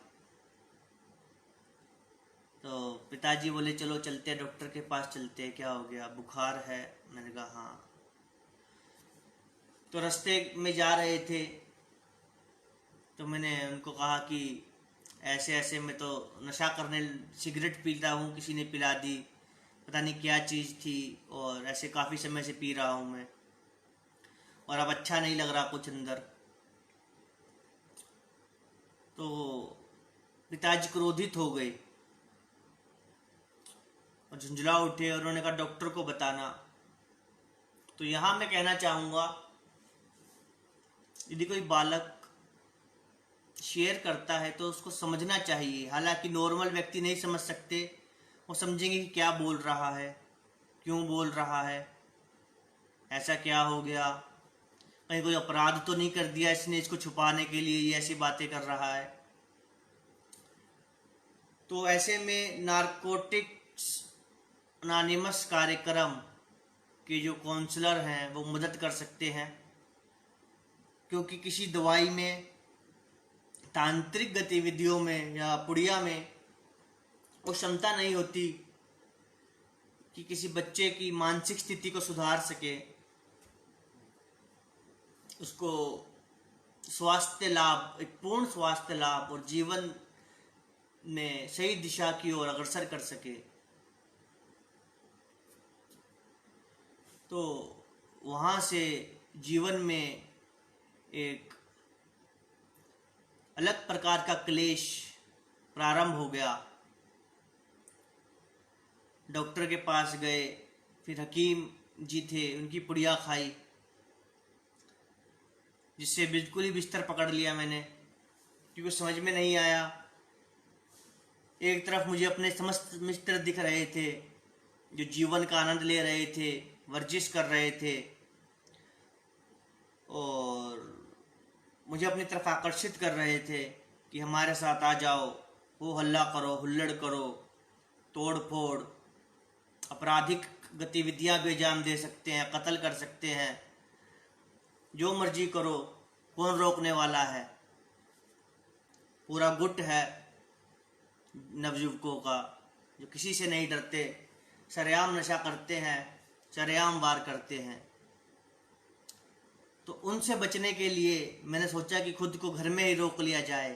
तो पिताजी बोले चलो चलते हैं, डॉक्टर के पास चलते हैं, क्या हो गया, बुखार है? मैंने कहा हाँ। तो रास्ते में जा रहे थे तो मैंने उनको कहा कि ऐसे ऐसे मैं तो नशा करने, सिगरेट पीता हूँ, किसी ने पिला दी, पता नहीं क्या चीज़ थी, और ऐसे काफ़ी समय से पी रहा हूँ मैं और अब अच्छा नहीं लग रहा कुछ अंदर। तो पिताजी क्रोधित हो गए और झुंझला उठे और उन्होंने कहा डॉक्टर को बताना। तो यहाँ मैं कहना चाहूँगा, यदि कोई बालक शेयर करता है तो उसको समझना चाहिए। हालांकि नॉर्मल व्यक्ति नहीं समझ सकते, वो समझेंगे कि क्या बोल रहा है, क्यों बोल रहा है, ऐसा क्या हो गया, कहीं कोई अपराध तो नहीं कर दिया इसने, इसको छुपाने के लिए ये ऐसी बातें कर रहा है। तो ऐसे में नारकोटिक्स अनोनिमस कार्यक्रम के जो काउंसलर हैं वो मदद कर सकते हैं, क्योंकि किसी दवाई में, तांत्रिक गतिविधियों में या पुड़िया में वो क्षमता नहीं होती कि किसी बच्चे की मानसिक स्थिति को सुधार सके, उसको स्वास्थ्य लाभ, एक पूर्ण स्वास्थ्य लाभ और जीवन में सही दिशा की ओर अग्रसर कर सके। तो वहाँ से जीवन में एक अलग प्रकार का क्लेश प्रारंभ हो गया। डॉक्टर के पास गए, फिर हकीम जी थे, उनकी पुड़िया खाई, जिससे बिल्कुल ही बिस्तर पकड़ लिया मैंने, क्योंकि समझ में नहीं आया। एक तरफ मुझे अपने समस्त मित्र दिख रहे थे जो जीवन का आनंद ले रहे थे, वर्जिश कर रहे थे और मुझे अपनी तरफ आकर्षित कर रहे थे कि हमारे साथ आ जाओ, हो हल्ला करो, हुल्लड़ करो, तोड़ फोड़, आपराधिक गतिविधियां भी अंजाम दे सकते हैं, कत्ल कर सकते हैं, जो मर्जी करो, कौन रोकने वाला है। पूरा गुट है नवयुवकों का जो किसी से नहीं डरते, सरेआम नशा करते हैं, सरेआम वार करते हैं। तो उनसे बचने के लिए मैंने सोचा कि खुद को घर में ही रोक लिया जाए।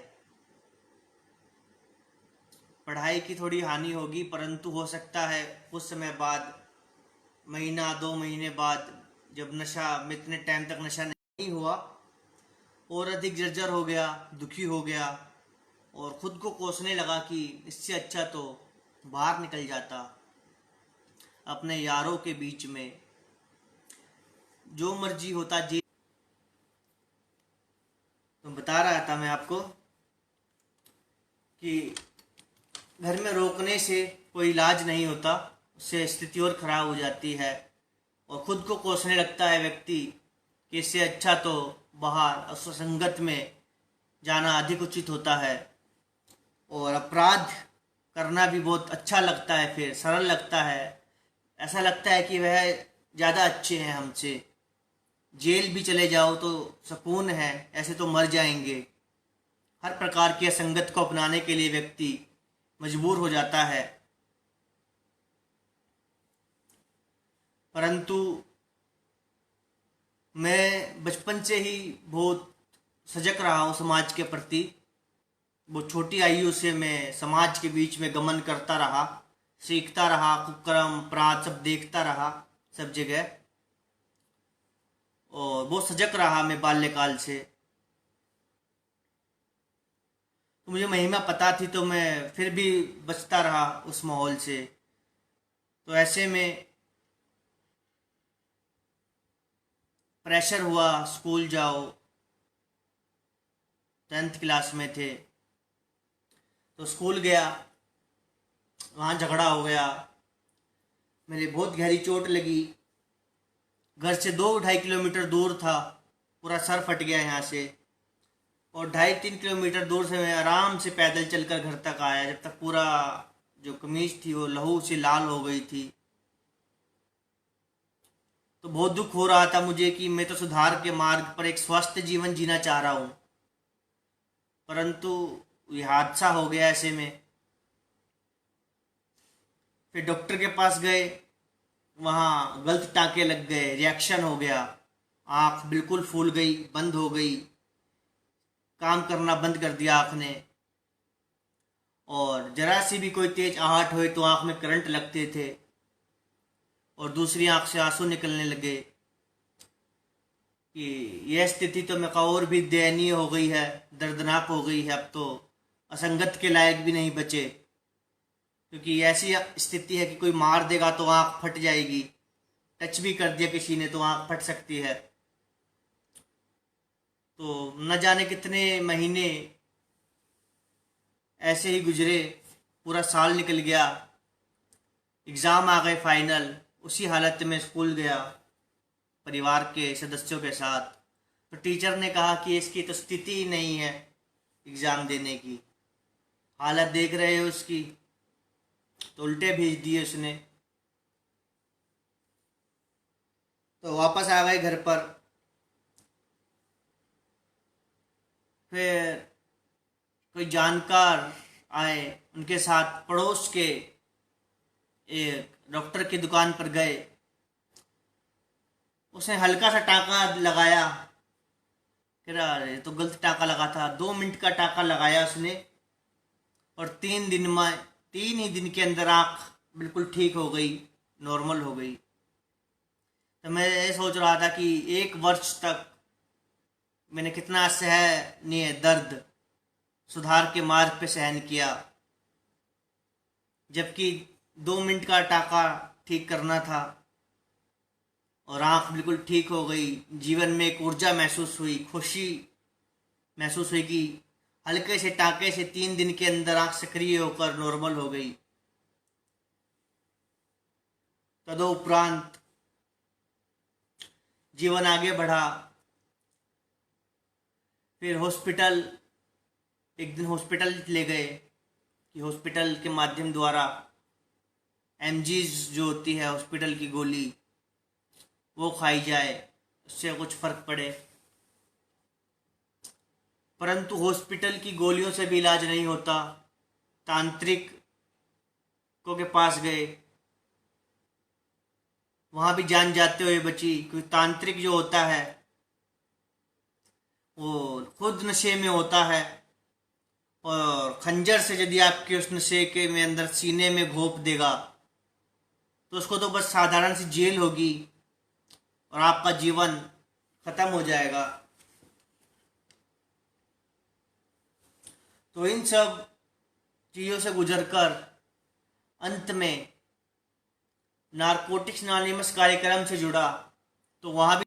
पढ़ाई की थोड़ी हानि होगी, परंतु हो सकता है कुछ समय बाद, महीना 2 महीने बाद, जब नशा, इतने टाइम तक नशा नहीं हुआ, और अधिक जर्जर हो गया, दुखी हो गया और खुद को कोसने लगा कि इससे अच्छा तो बाहर निकल जाता, अपने यारों के बीच में जो मर्जी होता जी। तो बता रहा था मैं आपको कि घर में रोकने से कोई इलाज नहीं होता, उससे स्थिति और खराब हो जाती है और खुद को कोसने लगता है व्यक्ति कि इससे अच्छा तो बाहर असंगत में जाना अधिक उचित होता है। और अपराध करना भी बहुत अच्छा लगता है, फिर सरल लगता है, ऐसा लगता है कि वह ज़्यादा अच्छे हैं हमसे। जेल भी चले जाओ तो सुकून है, ऐसे तो मर जाएंगे। हर प्रकार की असंगत को अपनाने के लिए व्यक्ति मजबूर हो जाता है। परंतु मैं बचपन से ही बहुत सजग रहा हूँ समाज के प्रति। वो छोटी आयु से मैं समाज के बीच में गमन करता रहा, सीखता रहा, कुकर्म अपराध सब देखता रहा सब जगह, और बहुत सजग रहा मैं बाल्यकाल से। तो मुझे महिमा पता थी तो मैं फिर भी बचता रहा उस माहौल से। तो ऐसे में प्रेशर हुआ, स्कूल जाओ, 10th क्लास में थे तो स्कूल गया, वहाँ झगड़ा हो गया, मेरी बहुत गहरी चोट लगी। घर से 2-2.5 किलोमीटर दूर था, पूरा सर फट गया यहाँ से, और 2.5-3 किलोमीटर दूर से मैं आराम से पैदल चलकर घर तक आया, जब तक पूरा जो कमीज थी वो लहू से लाल हो गई थी। तो बहुत दुख हो रहा था मुझे कि मैं तो सुधार के मार्ग पर एक स्वस्थ जीवन जीना चाह रहा हूँ, परंतु ये हादसा हो गया ऐसे में। फिर डॉक्टर के पास गए, वहाँ गलत टाँके लग गए, रिएक्शन हो गया, आँख बिल्कुल फूल गई, बंद हो गई, काम करना बंद कर दिया आँख ने, और जरा सी भी कोई तेज आहट हुई तो आँख में करंट लगते थे और दूसरी आँख से आंसू निकलने लगे। कि यह स्थिति तो मैं और भी दयनीय हो गई है, दर्दनाक हो गई है, अब तो असंगत के लायक भी नहीं बचे, क्योंकि ऐसी स्थिति है कि कोई मार देगा तो आँख फट जाएगी, टच भी कर दिया किसी ने तो आँख फट सकती है। तो न जाने कितने महीने ऐसे ही गुजरे, पूरा साल निकल गया, एग्ज़ाम आ गए फाइनल, उसी हालत में स्कूल गया परिवार के सदस्यों के साथ। तो टीचर ने कहा कि इसकी तो स्थिति ही नहीं है एग्ज़ाम देने की, हालत देख रहे हो उसकी, तो उल्टे भेज दिए उसने। तो वापस आ गए घर पर। फिर कोई जानकार आए, उनके साथ पड़ोस के एक डॉक्टर की दुकान पर गए, उसने हल्का सा टाँका लगाया, कह रहा अरे तो गलत टाँका लगा था, 2 मिनट का टाँका लगाया उसने, और 3 ही दिन के अंदर आँख बिल्कुल ठीक हो गई, नॉर्मल हो गई। तो मैं ये सोच रहा था कि 1 वर्ष तक मैंने कितना सहनीय दर्द सुधार के मार्ग पे सहन किया, जबकि 2 मिनट का टाँका ठीक करना था और आँख बिल्कुल ठीक हो गई। जीवन में एक ऊर्जा महसूस हुई, खुशी महसूस हुई कि हल्के से टाँके से 3 दिन के अंदर आँख सक्रिय होकर नॉर्मल हो गई। तदुपरांत जीवन आगे बढ़ा। फिर हॉस्पिटल, एक दिन हॉस्पिटल ले गए कि हॉस्पिटल के माध्यम द्वारा एमजीज जो होती है हॉस्पिटल की गोली, वो खाई जाए, उससे कुछ फर्क पड़े। परंतु हॉस्पिटल की गोलियों से भी इलाज नहीं होता। तांत्रिकों के पास गए, वहां भी जान जाते हुए बची, क्योंकि तांत्रिक जो होता है वो खुद नशे में होता है, और खंजर से यदि आपके उस नशे के में अंदर सीने में घोंप देगा तो उसको तो बस साधारण सी जेल होगी और आपका जीवन खत्म हो जाएगा। तो इन सब चीज़ों से गुजरकर अंत में नारकोटिक्स अनोनिमस कार्यक्रम से जुड़ा, तो वहाँ भी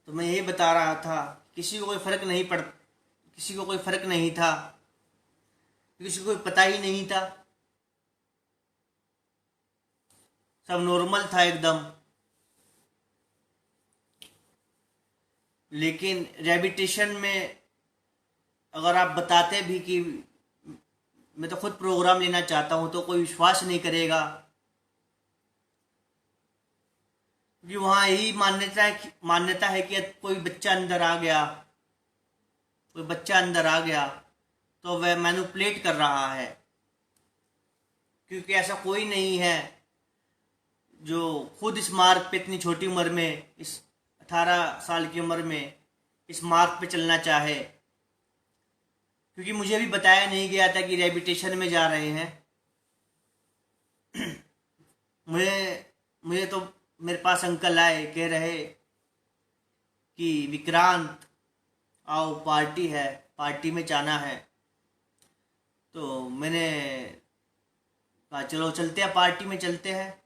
तो मैं यही बता रहा था, किसी को कोई फर्क नहीं था, किसी को कोई पता ही नहीं था, सब नॉर्मल था एकदम। लेकिन रेबिटेशन में अगर आप बताते भी कि मैं तो खुद प्रोग्राम लेना चाहता हूँ, तो कोई विश्वास नहीं करेगा, क्योंकि वहाँ यही मान्यता है कि कोई बच्चा अंदर आ गया तो वह मैनिपुलेट कर रहा है, क्योंकि ऐसा कोई नहीं है जो खुद इस मार्ग पे इतनी छोटी उम्र में, इस 18 साल की उम्र में इस मार्ग पे चलना चाहे। क्योंकि मुझे भी बताया नहीं गया था कि रेबिटेशन में जा रहे हैं। मुझे तो मेरे पास अंकल आए, कह रहे कि विक्रांत आओ, पार्टी है, पार्टी में जाना है। तो मैंने कहा चलो चलते हैं, पार्टी में चलते हैं।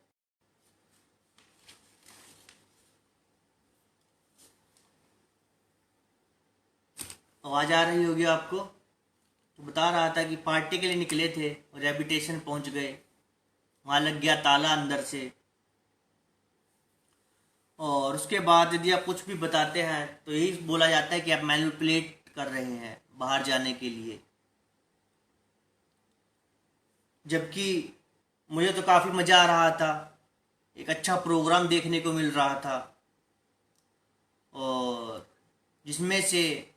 आवाज़ आ रही होगी आपको। तो बता रहा था कि पार्टी के लिए निकले थे और रेबिटेशन पहुंच गए, वहाँ लग गया ताला अंदर से। और उसके बाद यदि आप कुछ भी बताते हैं तो यही बोला जाता है कि आप मैनिपुलेट कर रहे हैं बाहर जाने के लिए। जबकि मुझे तो काफ़ी मज़ा आ रहा था, एक अच्छा प्रोग्राम देखने को मिल रहा था, और जिसमें से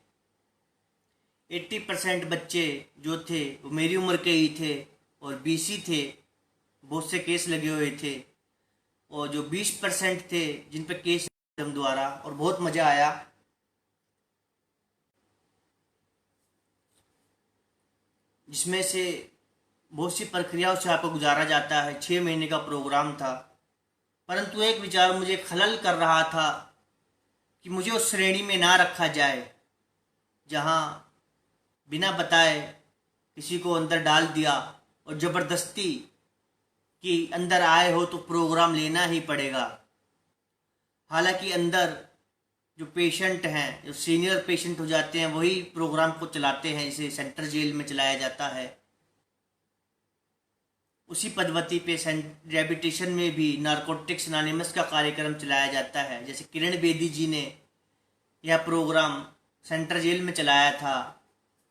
80% बच्चे जो थे वो मेरी उम्र के ही थे और बीसी थे, बहुत से केस लगे हुए थे। और जो 20% थे जिन पर केस द्वारा, और बहुत मज़ा आया। जिसमें से बहुत सी प्रक्रियाओं से आपको गुजारा जाता है। 6 महीने का प्रोग्राम था, परंतु एक विचार मुझे खलल कर रहा था कि मुझे उस श्रेणी में ना रखा जाए जहां बिना बताए किसी को अंदर डाल दिया और ज़बरदस्ती कि अंदर आए हो तो प्रोग्राम लेना ही पड़ेगा। हालांकि अंदर जो पेशेंट हैं, जो सीनियर पेशेंट हो जाते हैं, वही प्रोग्राम को चलाते हैं, जिसे सेंट्रल जेल में चलाया जाता है। उसी पद्धति पे रेबिटेशन में भी नारकोटिक्स अनोनिमस का कार्यक्रम चलाया जाता है। जैसे किरण बेदी जी ने यह प्रोग्राम सेंट्रल जेल में चलाया था,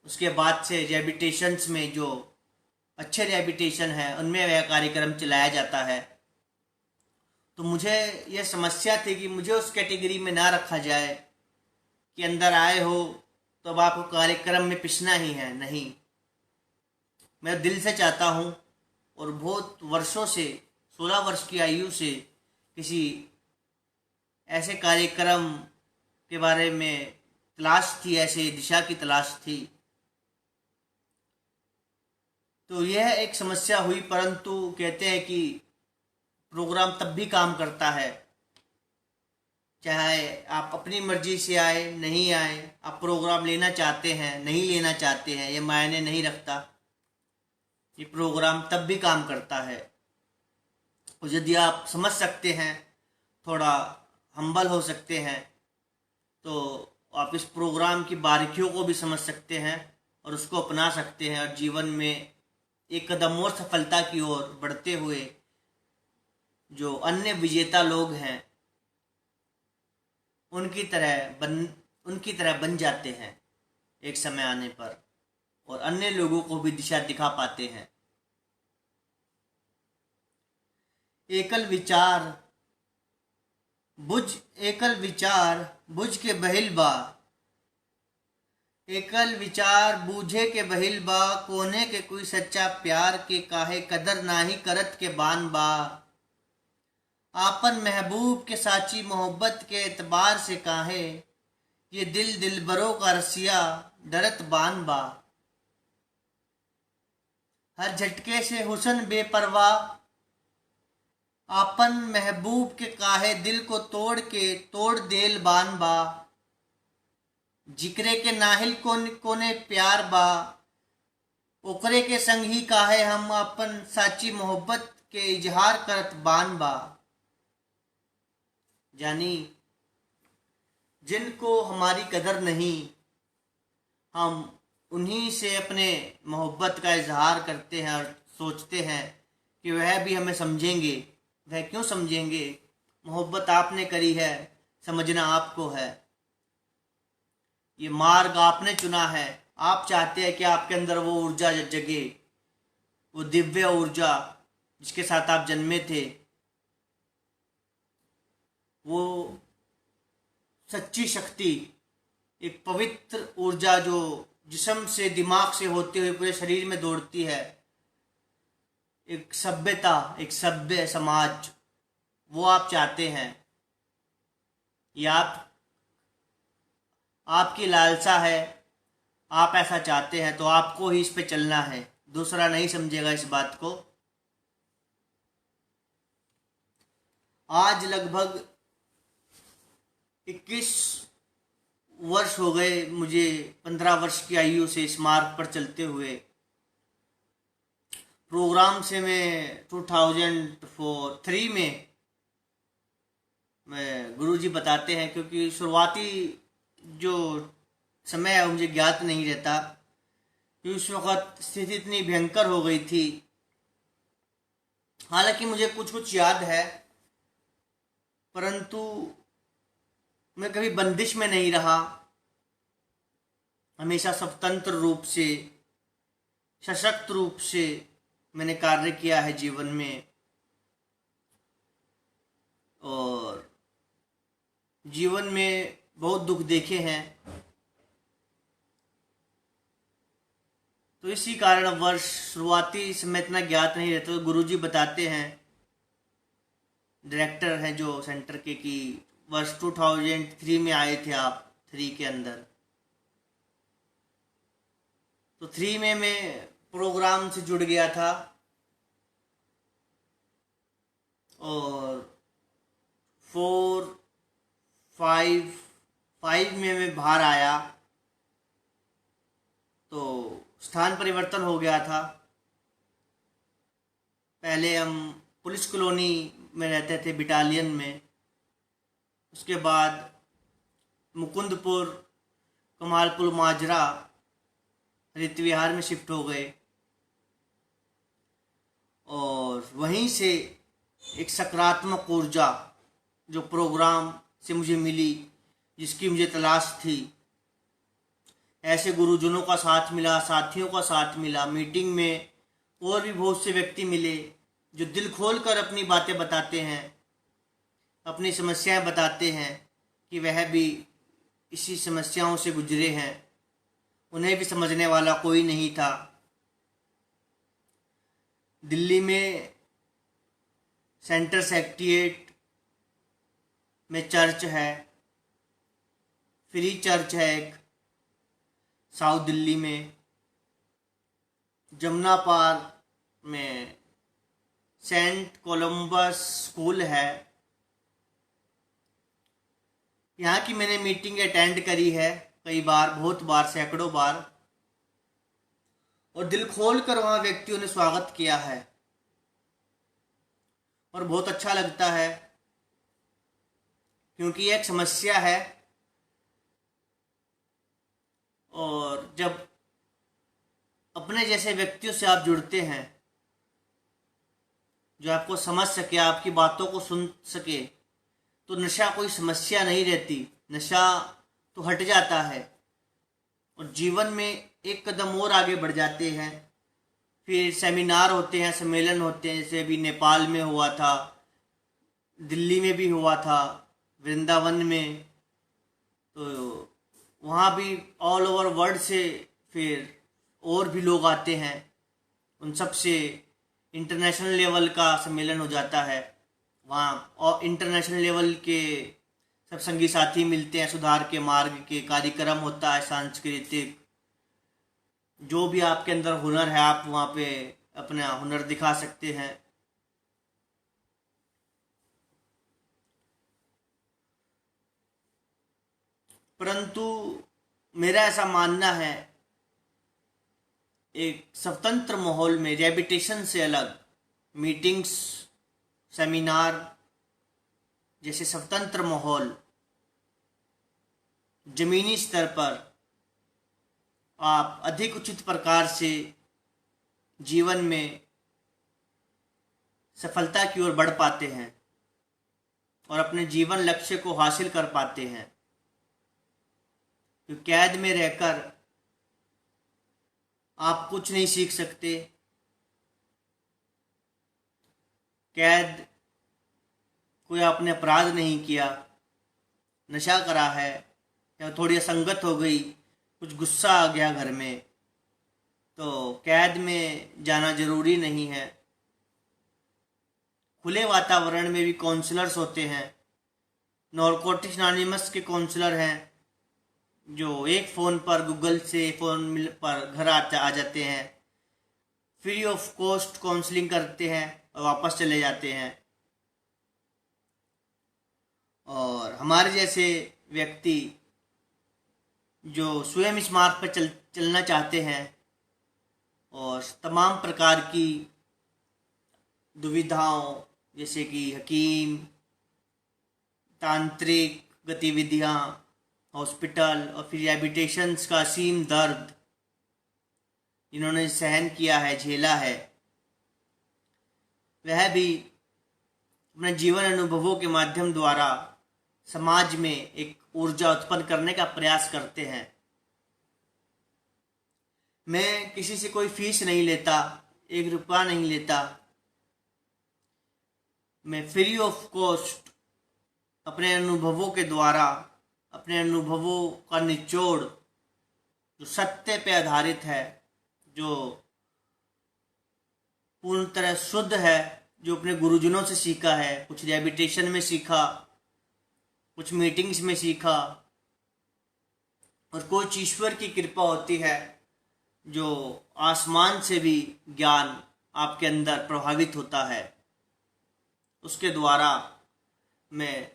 उसके बाद से रेबिटेशंस में जो अच्छे रेबिटेशन है उनमें वह कार्यक्रम चलाया जाता है। तो मुझे यह समस्या थी कि मुझे उस कैटेगरी में ना रखा जाए कि अंदर आए हो तो अब आपको कार्यक्रम में पिसना ही है। नहीं, मैं दिल से चाहता हूँ और बहुत वर्षों से, 16 वर्ष की आयु से किसी ऐसे कार्यक्रम के बारे में तलाश थी, ऐसे दिशा की तलाश थी। तो यह एक समस्या हुई, परंतु कहते हैं कि प्रोग्राम तब भी काम करता है, चाहे आप अपनी मर्जी से आए नहीं आए। आप प्रोग्राम लेना चाहते हैं नहीं लेना चाहते हैं, ये मायने नहीं रखता। ये प्रोग्राम तब भी काम करता है। और यदि आप समझ सकते हैं, थोड़ा हम्बल हो सकते हैं, तो आप इस प्रोग्राम की बारीकियों को भी समझ सकते हैं और उसको अपना सकते हैं, और जीवन में एक कदम और सफलता की ओर बढ़ते हुए जो अन्य विजेता लोग हैं उनकी तरह बन जाते हैं एक समय आने पर, और अन्य लोगों को भी दिशा दिखा पाते हैं। एकल विचार बुझ के बहिल बा, एकल विचार बूझे के बहिल बा, कोने के कोई सच्चा प्यार के काहे कदर नाही करत के बान बा। आपन महबूब के साची मोहब्बत के एतबार से काहे ये दिल दिलबरों का रसिया डरत बान बा। हर झटके से हुस्न बेपरवाह, आपन महबूब के काहे दिल को तोड़ देल बान बा। जिक्रे के नाहिल कोने प्यार बा, ओकरे के संग ही काहे हम अपन साची मोहब्बत के इजहार करत बान बा। यानी जिनको हमारी कदर नहीं, हम उन्हीं से अपने मोहब्बत का इजहार करते हैं और सोचते हैं कि वह भी हमें समझेंगे। वह क्यों समझेंगे? मोहब्बत आपने करी है, समझना आपको है। ये मार्ग आपने चुना है। आप चाहते हैं कि आपके अंदर वो ऊर्जा जगे, वो दिव्य ऊर्जा जिसके साथ आप जन्मे थे, वो सच्ची शक्ति, एक पवित्र ऊर्जा जो जिस्म से दिमाग से होते हुए पूरे शरीर में दौड़ती है, एक सभ्यता, एक सभ्य समाज, वो आप चाहते हैं। या आपकी लालसा है, आप ऐसा चाहते हैं, तो आपको ही इस पे चलना है, दूसरा नहीं समझेगा इस बात को। आज लगभग 21 वर्ष हो गए मुझे 15 वर्ष की आयु से इस मार्ग पर चलते हुए। प्रोग्राम से मैं 2003 में गुरुजी बताते हैं, क्योंकि शुरुआती जो समय है मुझे ज्ञात नहीं रहता कि उस वक़्त स्थिति इतनी भयंकर हो गई थी। हालांकि मुझे कुछ कुछ याद है, परंतु मैं कभी बंदिश में नहीं रहा। हमेशा स्वतंत्र रूप से, सशक्त रूप से मैंने कार्य किया है जीवन में, और जीवन में बहुत दुख देखे हैं। तो इसी कारण वर्ष शुरुआती समय इतना ज्ञात नहीं रहता। तो गुरुजी बताते हैं, डायरेक्टर हैं जो सेंटर के, कि वर्ष 2003 में आए थे आप, 3 के अंदर। तो 3 में मैं प्रोग्राम से जुड़ गया था, और 4, 5 में मैं बाहर आया तो स्थान परिवर्तन हो गया था। पहले हम पुलिस कॉलोनी में रहते थे, बटालियन में। उसके बाद मुकुंदपुर, कमालपुर, माजरा, हरित विहार में शिफ्ट हो गए, और वहीं से एक सकारात्मक ऊर्जा जो प्रोग्राम से मुझे मिली, जिसकी मुझे तलाश थी, ऐसे गुरुजनों का साथ मिला, साथियों का साथ मिला। मीटिंग में और भी बहुत से व्यक्ति मिले जो दिल खोल कर अपनी बातें बताते हैं, अपनी समस्याएं बताते हैं कि वह भी इसी समस्याओं से गुजरे हैं। उन्हें भी समझने वाला कोई नहीं था। दिल्ली में सेंटर सेक्रेटेरिएट में चर्च है, फ्री चर्च है एक, साउथ दिल्ली में। जमुना पार में सेंट कोलंबस स्कूल है। यहाँ की मैंने मीटिंग अटेंड करी है कई बार, बहुत बार, सैकड़ों बार, और दिल खोल कर वहाँ व्यक्तियों ने स्वागत किया है, और बहुत अच्छा लगता है, क्योंकि एक समस्या है। और जब अपने जैसे व्यक्तियों से आप जुड़ते हैं, जो आपको समझ सके, आपकी बातों को सुन सके, तो नशा कोई समस्या नहीं रहती। नशा तो हट जाता है, और जीवन में एक कदम और आगे बढ़ जाते हैं। फिर सेमिनार होते हैं, सम्मेलन होते हैं, जैसे अभी नेपाल में हुआ था, दिल्ली में भी हुआ था, वृंदावन में। तो वहाँ भी ऑल ओवर वर्ल्ड से फिर और भी लोग आते हैं, उन सब से इंटरनेशनल लेवल का सम्मेलन हो जाता है वहाँ, और इंटरनेशनल लेवल के सब संगी साथी मिलते हैं। सुधार के मार्ग के कार्यक्रम होता है, सांस्कृतिक, जो भी आपके अंदर हुनर है आप वहाँ पे अपना हुनर दिखा सकते हैं। परंतु मेरा ऐसा मानना है, एक स्वतंत्र माहौल में रिहैबिलिटेशन से अलग मीटिंग्स, सेमिनार जैसे स्वतंत्र माहौल जमीनी स्तर पर आप अधिक उचित प्रकार से जीवन में सफलता की ओर बढ़ पाते हैं और अपने जीवन लक्ष्य को हासिल कर पाते हैं। तो कैद में रहकर आप कुछ नहीं सीख सकते। कैद कोई आपने अपराध नहीं किया, नशा करा है या थोड़ी असंगत हो गई, कुछ गुस्सा आ गया घर में, तो कैद में जाना जरूरी नहीं है। खुले वातावरण में भी काउंसलर्स होते हैं। नारकोटिक्स एनोनिमस के काउंसलर हैं जो एक फ़ोन पर गूगल से फ़ोन पर घर आ जाते हैं, फ्री ऑफ कॉस्ट काउंसलिंग करते हैं और वापस चले जाते हैं। और हमारे जैसे व्यक्ति जो स्वयं इस मार्ग पर चलना चाहते हैं और तमाम प्रकार की दुविधाओं जैसे कि हकीम, तांत्रिक गतिविधियां, हॉस्पिटल और फिर रिहैबिलिटेशंस का असीम दर्द जिन्होंने सहन किया है, झेला है, वह भी अपने जीवन अनुभवों के माध्यम द्वारा समाज में एक ऊर्जा उत्पन्न करने का प्रयास करते हैं। मैं किसी से कोई फीस नहीं लेता, 1 रुपया नहीं लेता। मैं फ्री ऑफ कॉस्ट अपने अनुभवों के द्वारा, अपने अनुभवों का निचोड़ जो सत्य पे आधारित है, जो पूर्ण तरह शुद्ध है, जो अपने गुरुजनों से सीखा है, कुछ रिहैबिलिटेशन में सीखा, कुछ मीटिंग्स में सीखा, और कुछ ईश्वर की कृपा होती है जो आसमान से भी ज्ञान आपके अंदर प्रभावित होता है, उसके द्वारा मैं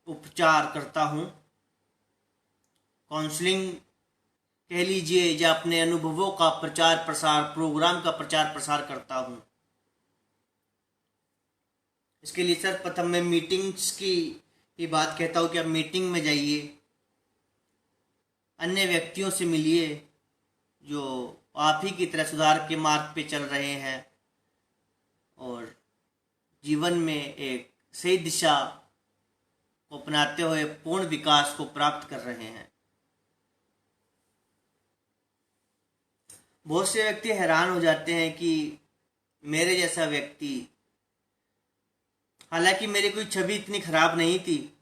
उपचार करता हूँ। काउंसलिंग कह लीजिए या अपने अनुभवों का प्रचार प्रसार, प्रोग्राम का प्रचार प्रसार करता हूँ। इसके लिए सर्वप्रथम मैं मीटिंग्स की ये बात कहता हूँ कि आप मीटिंग में जाइए, अन्य व्यक्तियों से मिलिए जो आप ही की तरह सुधार के मार्ग पे चल रहे हैं और जीवन में एक सही दिशा को अपनाते हुए पूर्ण विकास को प्राप्त कर रहे हैं। बहुत से व्यक्ति हैरान हो जाते हैं कि मेरे जैसा व्यक्ति, हालांकि मेरी कोई छवि इतनी खराब नहीं थी,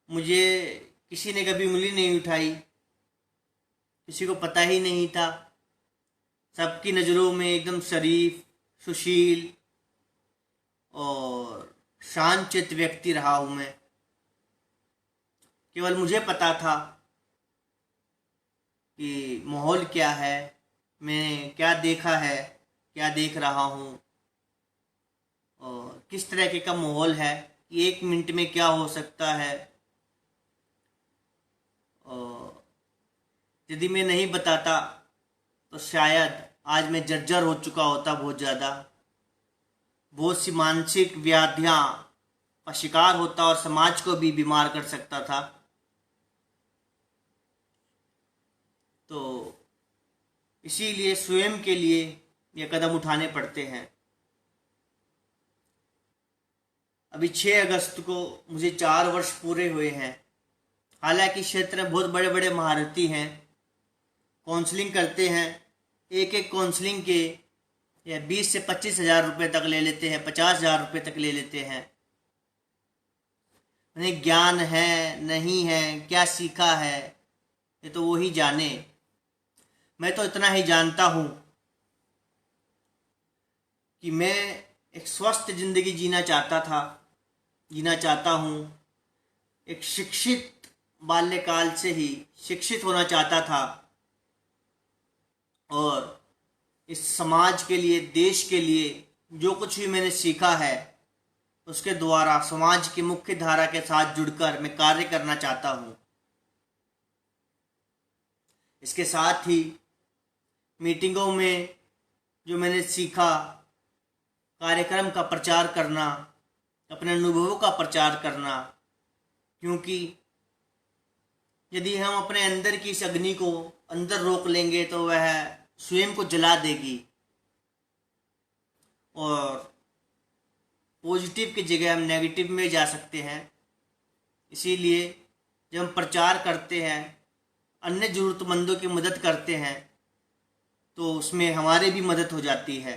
मुझे किसी ने कभी उंगली नहीं उठाई, किसी को पता ही नहीं था, सबकी नज़रों में एकदम शरीफ, सुशील और शांतचित्त व्यक्ति रहा हूँ मैं। केवल मुझे पता था कि माहौल क्या है, मैंने क्या देखा है, क्या देख रहा हूँ और किस तरह का माहौल है कि 1 मिनट में क्या हो सकता है। और यदि मैं नहीं बताता तो शायद आज मैं जर्जर हो चुका होता, बहुत ज़्यादा, बहुत सी मानसिक व्याधियाँ का शिकार होता और समाज को भी बीमार कर सकता था। तो इसीलिए स्वयं के लिए ये कदम उठाने पड़ते हैं। अभी 6 अगस्त को मुझे 4 वर्ष पूरे हुए हैं। हालांकि क्षेत्र में बहुत बड़े बड़े महारथी हैं, काउंसलिंग करते हैं, एक काउंसलिंग के या 20 से 25 हज़ार रुपये तक ले लेते हैं, 50 हज़ार रुपये तक ले लेते हैं। उन्हें ज्ञान है नहीं है, क्या सीखा है, ये तो वो ही जाने। मैं तो इतना ही जानता हूँ कि मैं एक स्वस्थ जिंदगी जीना चाहता हूँ। एक शिक्षित बाल्यकाल से ही शिक्षित होना चाहता था और इस समाज के लिए, देश के लिए जो कुछ भी मैंने सीखा है उसके द्वारा समाज की मुख्य धारा के साथ जुड़कर मैं कार्य करना चाहता हूँ। इसके साथ ही मीटिंगों में जो मैंने सीखा, कार्यक्रम का प्रचार करना, अपने अनुभवों का प्रचार करना, क्योंकि यदि हम अपने अंदर की इस अग्नि को अंदर रोक लेंगे तो वह स्वयं को जला देगी और पॉजिटिव की जगह हम नेगेटिव में जा सकते हैं। इसीलिए जब हम प्रचार करते हैं, अन्य ज़रूरतमंदों की मदद करते हैं, तो उसमें हमारी भी मदद हो जाती है।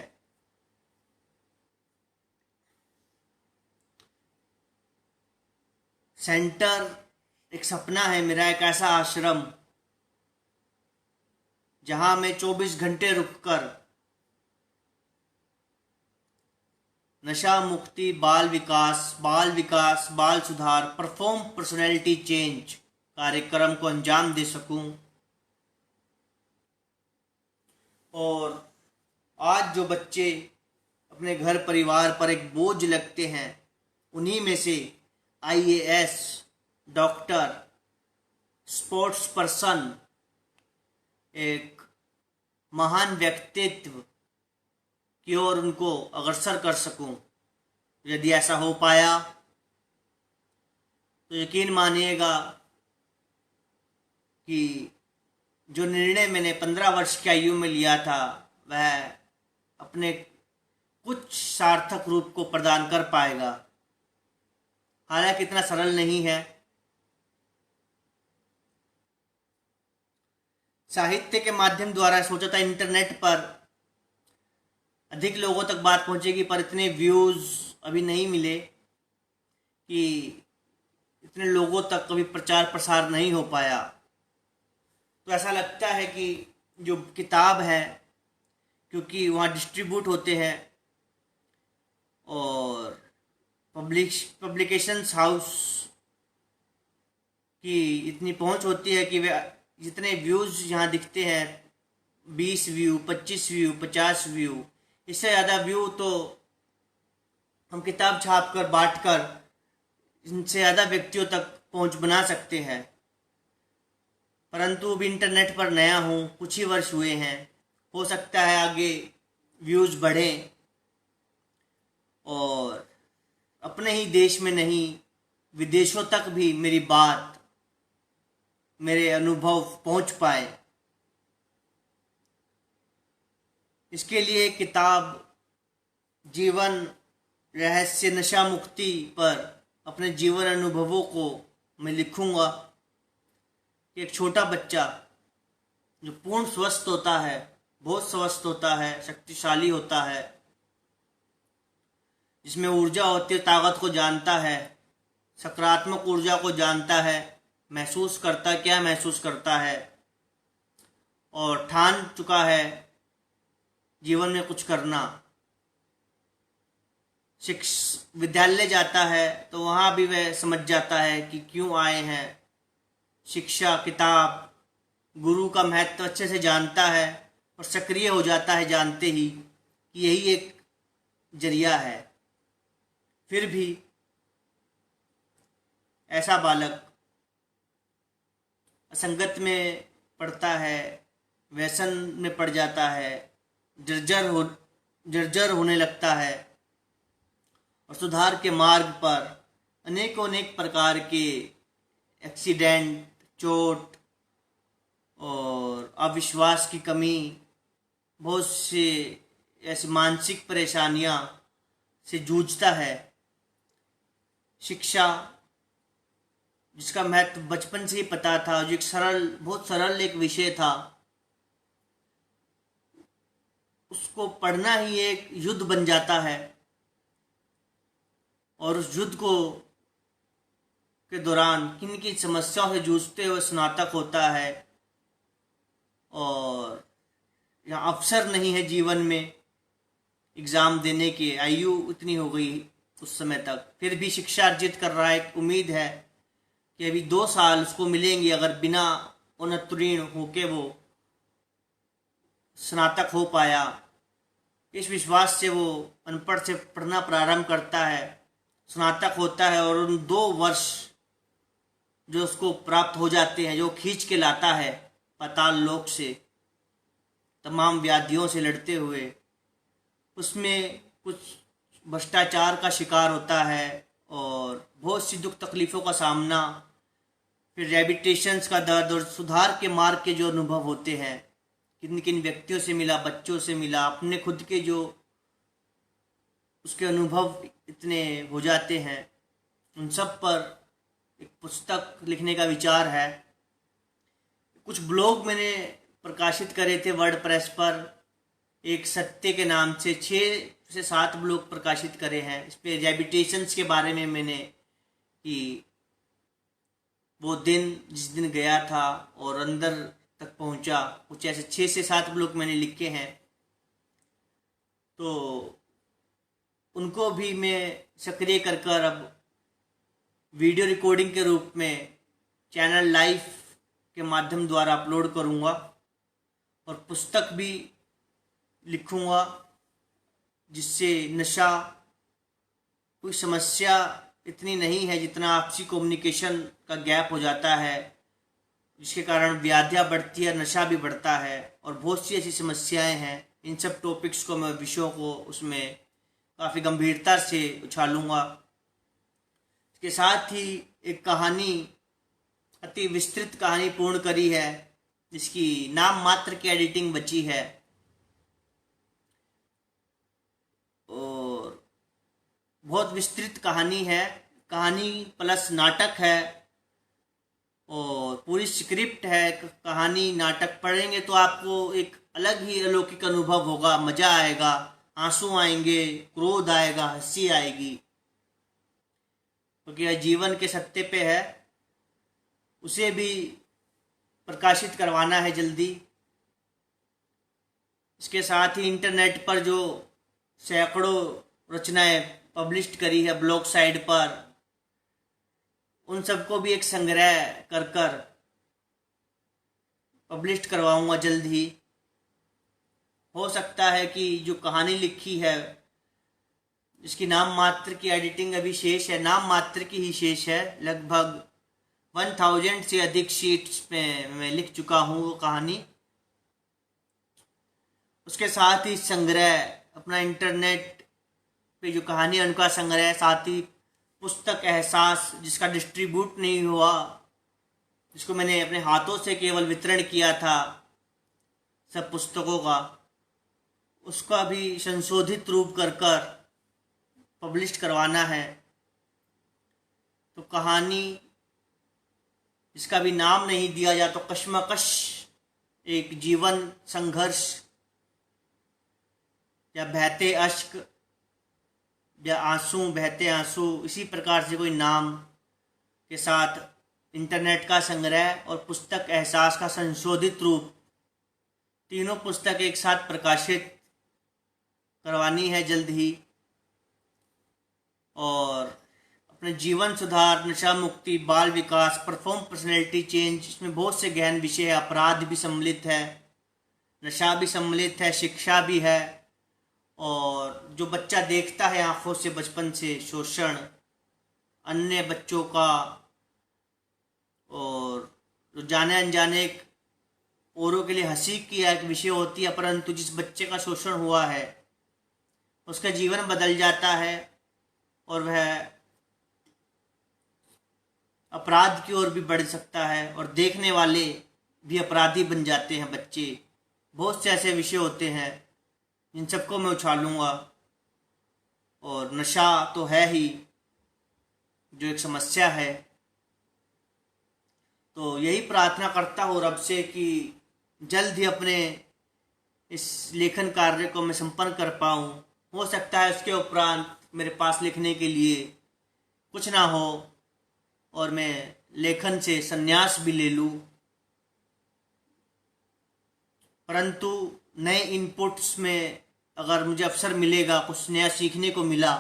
सेंटर एक सपना है मेरा, एक ऐसा आश्रम जहां मैं 24 घंटे रुककर नशा मुक्ति, बाल विकास, बाल सुधार, परफॉर्म पर्सनैलिटी चेंज कार्यक्रम को अंजाम दे सकूं। और आज जो बच्चे अपने घर परिवार पर एक बोझ लगते हैं, उन्हीं में से IAS, डॉक्टर, स्पोर्ट्स पर्सन, एक महान व्यक्तित्व की ओर उनको अग्रसर कर सकूं। यदि ऐसा हो पाया तो यकीन मानिएगा कि जो निर्णय मैंने 15 वर्ष की आयु में लिया था, वह अपने कुछ सार्थक रूप को प्रदान कर पाएगा। हालांकि इतना सरल नहीं है। साहित्य के माध्यम द्वारा सोचा था इंटरनेट पर अधिक लोगों तक बात पहुंचेगी, पर इतने व्यूज़ अभी नहीं मिले कि इतने लोगों तक कभी प्रचार प्रसार नहीं हो पाया। तो ऐसा लगता है कि जो किताब है, क्योंकि वहाँ डिस्ट्रीब्यूट होते हैं और पब्लिकेशंस हाउस की इतनी पहुंच होती है कि वे जितने व्यूज़ यहाँ दिखते हैं, 20 व्यू, 25 व्यू, 50 व्यू, इससे ज़्यादा व्यू तो हम किताब छाप कर बांट कर इनसे ज़्यादा व्यक्तियों तक पहुंच बना सकते हैं। परंतु अभी इंटरनेट पर नया हूँ, कुछ ही वर्ष हुए हैं, हो सकता है आगे व्यूज़ बढ़ें और अपने ही देश में नहीं, विदेशों तक भी मेरी बात, मेरे अनुभव पहुंच पाए। इसके लिए किताब जीवन रहस्य नशा मुक्ति पर अपने जीवन अनुभवों को मैं लिखूंगा कि एक छोटा बच्चा जो पूर्ण स्वस्थ होता है, बहुत स्वस्थ होता है, शक्तिशाली होता है, जिसमें ऊर्जा होती है, ताकत को जानता है, सकारात्मक ऊर्जा को जानता है, महसूस करता, क्या महसूस करता है और ठान चुका है जीवन में कुछ करना। विद्यालय जाता है तो वहाँ भी वह समझ जाता है कि क्यों आए हैं। शिक्षा, किताब, गुरु का महत्व अच्छे से जानता है और सक्रिय हो जाता है जानते ही कि यही एक जरिया है। फिर भी ऐसा बालक असंगत में पड़ता है, व्यसन में पड़ जाता है, जर्जर होने लगता है और सुधार के मार्ग पर अनेक प्रकार के एक्सीडेंट, चोट और अविश्वास की कमी, बहुत से ऐसी मानसिक परेशानियां से जूझता है। शिक्षा, जिसका महत्व बचपन से ही पता था, जो एक बहुत सरल एक विषय था, उसको पढ़ना ही एक युद्ध बन जाता है और उस युद्ध के दौरान किन किन समस्याओं से जूझते हुए स्नातक होता है और यहाँ अवसर नहीं है जीवन में एग्ज़ाम देने की, आयु इतनी हो गई उस समय तक, फिर भी शिक्षा अर्जित कर रहा है। एक उम्मीद है कि अभी 2 साल उसको मिलेंगे, अगर बिना उत्तीर्ण होके वो स्नातक हो पाया। इस विश्वास से वो अनपढ़ से पढ़ना प्रारंभ करता है, स्नातक होता है और उन 2 वर्ष जो उसको प्राप्त हो जाते हैं, जो खींच के लाता है, पाताल लोक से, तमाम व्याधियों से लड़ते हुए उसमें कुछ भ्रष्टाचार का शिकार होता है और बहुत सी दुख तकलीफ़ों का सामना, फिर रेबिटेशंस का दर्द और सुधार के मार्ग के जो अनुभव होते हैं, किन किन व्यक्तियों से मिला, बच्चों से मिला, अपने खुद के जो उसके अनुभव इतने हो जाते हैं, उन सब पर एक पुस्तक लिखने का विचार है। कुछ ब्लॉग मैंने प्रकाशित करे थे वर्ड प्रेस पर, एक सत्य के नाम से 6 से 7 ब्लॉग प्रकाशित करे हैं। इस पे रेबिटेशंस के बारे में मैंने कि वो दिन जिस दिन गया था और अंदर तक पहुंचा, कुछ ऐसे 6 से 7 ब्लॉग मैंने लिखे हैं। तो उनको भी मैं सक्रिय कर अब वीडियो रिकॉर्डिंग के रूप में चैनल लाइव के माध्यम द्वारा अपलोड करूँगा और पुस्तक भी लिखूँगा, जिससे नशा कोई समस्या इतनी नहीं है जितना आपसी कम्युनिकेशन का गैप हो जाता है, जिसके कारण व्याधियाँ बढ़ती है, नशा भी बढ़ता है और बहुत सी ऐसी समस्याएं हैं। इन सब टॉपिक्स को मैं, विषयों को उसमें काफ़ी गंभीरता से उछालूँगा। इसके साथ ही एक कहानी, अति विस्तृत कहानी पूर्ण करी है, जिसकी नाम मात्र की एडिटिंग बची है और बहुत विस्तृत कहानी है, कहानी प्लस नाटक है और पूरी स्क्रिप्ट है। कहानी नाटक पढ़ेंगे तो आपको एक अलग ही अलौकिक अनुभव होगा, मज़ा आएगा, आंसू आएंगे, क्रोध आएगा, हंसी आएगी, क्योंकि यह जीवन के सत्य पे है। उसे भी प्रकाशित करवाना है जल्दी। इसके साथ ही इंटरनेट पर जो सैकड़ों रचनाएं पब्लिश करी है ब्लॉग साइट पर, उन सबको भी एक संग्रह कर कर पब्लिश करवाऊंगा जल्द ही। हो सकता है कि जो कहानी लिखी है, जिसकी नाम मात्र की एडिटिंग अभी शेष है, नाम मात्र की ही शेष है, लगभग 1000 से अधिक शीट्स में मैं लिख चुका हूँ वो कहानी। उसके साथ ही संग्रह, अपना इंटरनेट पे जो कहानी है उनका संग्रह, साथ ही पुस्तक एहसास जिसका डिस्ट्रीब्यूट नहीं हुआ, जिसको मैंने अपने हाथों से केवल वितरण किया था सब पुस्तकों का, उसका भी संशोधित रूप कर कर पब्लिश करवाना है। तो कहानी जिसका भी नाम नहीं दिया जा, तो कश्मकश, एक जीवन संघर्ष या बहते अश्क या आंसू, बहते आंसू, इसी प्रकार से कोई नाम के साथ इंटरनेट का संग्रह और पुस्तक एहसास का संशोधित रूप, तीनों पुस्तक एक साथ प्रकाशित करवानी है जल्द ही। और अपने जीवन सुधार, नशा मुक्ति, बाल विकास, परफॉर्म पर्सनैलिटी चेंज, इसमें बहुत से गहन विषय है। अपराध भी सम्मिलित है, नशा भी सम्मिलित है, शिक्षा भी है। और जो बच्चा देखता है आंखों से बचपन से शोषण अन्य बच्चों का, और जो जाने अनजाने औरों के लिए हंसी की एक विषय होती है, परंतु जिस बच्चे का शोषण हुआ है उसका जीवन बदल जाता है और वह अपराध की ओर भी बढ़ सकता है और देखने वाले भी अपराधी बन जाते हैं बच्चे। बहुत से ऐसे विषय होते हैं जिन सबको मैं उछालूंगा। और नशा तो है ही जो एक समस्या है, तो यही प्रार्थना करता हूँ रब से कि जल्द ही अपने इस लेखन कार्य को मैं संपन्न कर पाऊँ। हो सकता है उसके उपरांत मेरे पास लिखने के लिए कुछ ना हो और मैं लेखन से संन्यास भी ले लूँ, परंतु नए इनपुट्स में अगर मुझे अवसर मिलेगा, कुछ नया सीखने को मिला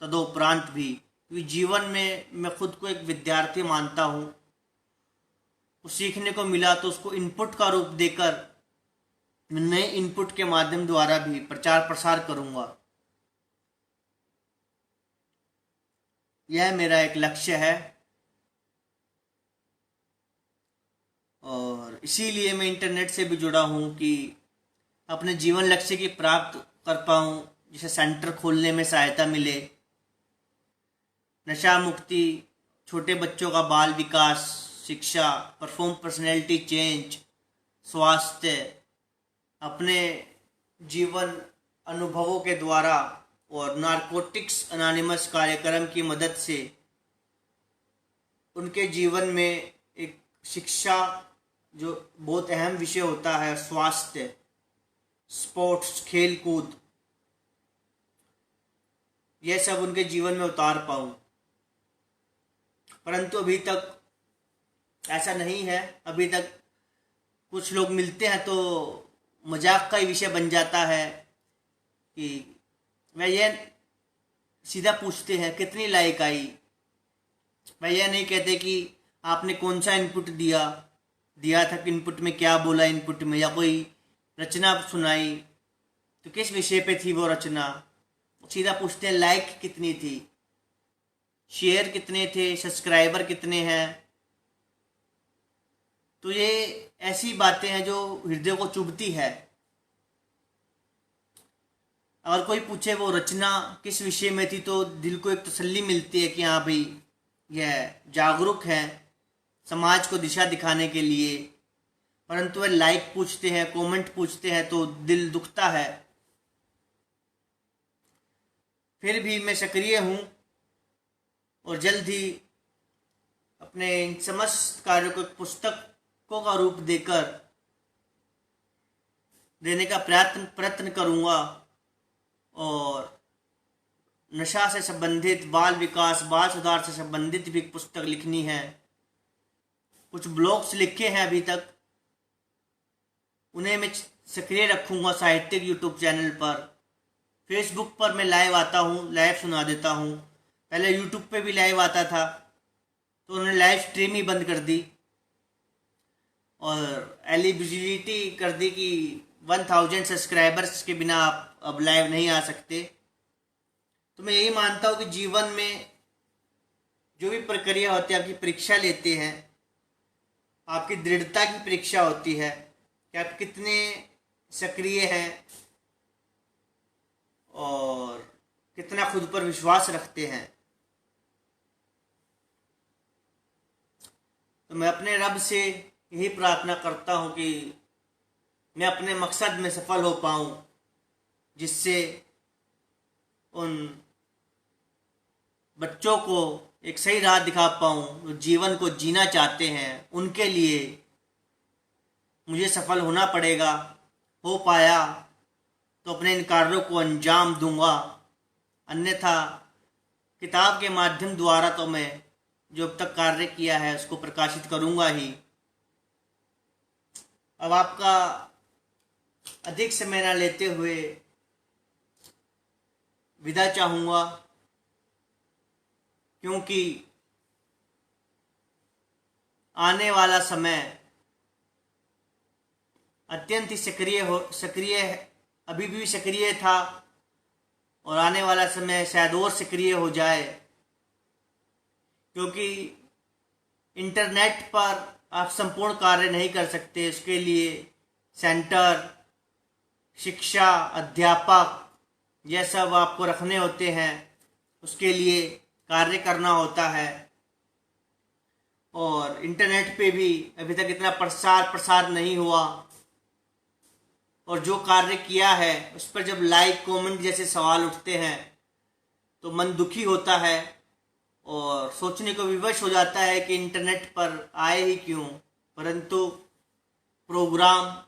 तदोपरांत भी, क्योंकि जीवन में मैं खुद को एक विद्यार्थी मानता हूँ, कुछ सीखने को मिला तो उसको इनपुट का रूप देकर नए इनपुट के माध्यम द्वारा भी प्रचार प्रसार करूँगा। यह मेरा एक लक्ष्य है और इसीलिए मैं इंटरनेट से भी जुड़ा हूँ कि अपने जीवन लक्ष्य की प्राप्त कर पाऊँ, जिसे सेंटर खोलने में सहायता मिले, नशा मुक्ति, छोटे बच्चों का बाल विकास, शिक्षा, परफॉर्म पर्सनैलिटी चेंज, स्वास्थ्य, अपने जीवन अनुभवों के द्वारा और नारकोटिक्स अनोनिमस कार्यक्रम की मदद से उनके जीवन में एक शिक्षा, जो बहुत अहम विषय होता है, स्वास्थ्य, स्पोर्ट्स, खेल कूद, यह सब उनके जीवन में उतार पाऊँ। परंतु अभी तक ऐसा नहीं है। अभी तक कुछ लोग मिलते हैं तो मजाक का ही विषय बन जाता है कि वह यह सीधा पूछते हैं कितनी लाइक आई। वह यह नहीं कहते कि आपने कौन सा इनपुट दिया था, कि इनपुट में क्या बोला इनपुट में, या कोई रचना सुनाई तो किस विषय पे थी वो रचना। सीधा पूछते हैं लाइक कितनी थी, शेयर कितने थे, सब्सक्राइबर कितने हैं। तो ये ऐसी बातें हैं जो हृदय को चुभती है। अगर कोई पूछे वो रचना किस विषय में थी तो दिल को एक तसल्ली मिलती है कि हाँ भाई यह जागरूक है समाज को दिशा दिखाने के लिए। परंतु वह लाइक पूछते हैं, कमेंट पूछते हैं तो दिल दुखता है। फिर भी मैं सक्रिय हूँ और जल्द ही अपने इन समस्त कार्यों को पुस्तकों का रूप देने का प्रयत्न करूँगा। और नशा से संबंधित, बाल विकास, बाल सुधार से संबंधित भी पुस्तक लिखनी है। कुछ ब्लॉग्स लिखे हैं अभी तक, उन्हें मैं सक्रिय रखूँगा साहित्यिक यूट्यूब चैनल पर। फेसबुक पर मैं लाइव आता हूँ, लाइव सुना देता हूँ। पहले यूट्यूब पे भी लाइव आता था तो उन्होंने लाइव स्ट्रीम ही बंद कर दी और एलिजिबिलिटी कर दी कि 1000 सब्सक्राइबर्स के बिना आप अब लाइव नहीं आ सकते। तो मैं यही मानता हूँ कि जीवन में जो भी प्रक्रिया होती है, आपकी परीक्षा लेते हैं, आपकी दृढ़ता की परीक्षा होती है कि आप कितने सक्रिय हैं और कितना खुद पर विश्वास रखते हैं। तो मैं अपने रब से यही प्रार्थना करता हूँ कि मैं अपने मकसद में सफल हो पाऊँ, जिससे उन बच्चों को एक सही राह दिखा पाऊँ जो जीवन को जीना चाहते हैं। उनके लिए मुझे सफल होना पड़ेगा। हो पाया तो अपने इन कार्यों को अंजाम दूंगा, अन्यथा किताब के माध्यम द्वारा तो मैं जो अब तक कार्य किया है उसको प्रकाशित करूंगा ही। अब आपका अधिक समय न लेते हुए विदा चाहूँगा, क्योंकि आने वाला समय अत्यंत ही सक्रिय अभी भी सक्रिय था और आने वाला समय शायद और सक्रिय हो जाए, क्योंकि इंटरनेट पर आप संपूर्ण कार्य नहीं कर सकते। उसके लिए सेंटर, शिक्षा, अध्यापक, यह सब आपको रखने होते हैं, उसके लिए कार्य करना होता है। और इंटरनेट पे भी अभी तक इतना प्रसार नहीं हुआ, और जो कार्य किया है उस पर जब लाइक, कमेंट जैसे सवाल उठते हैं तो मन दुखी होता है और सोचने को विवश हो जाता है कि इंटरनेट पर आए ही क्यों। परंतु प्रोग्राम,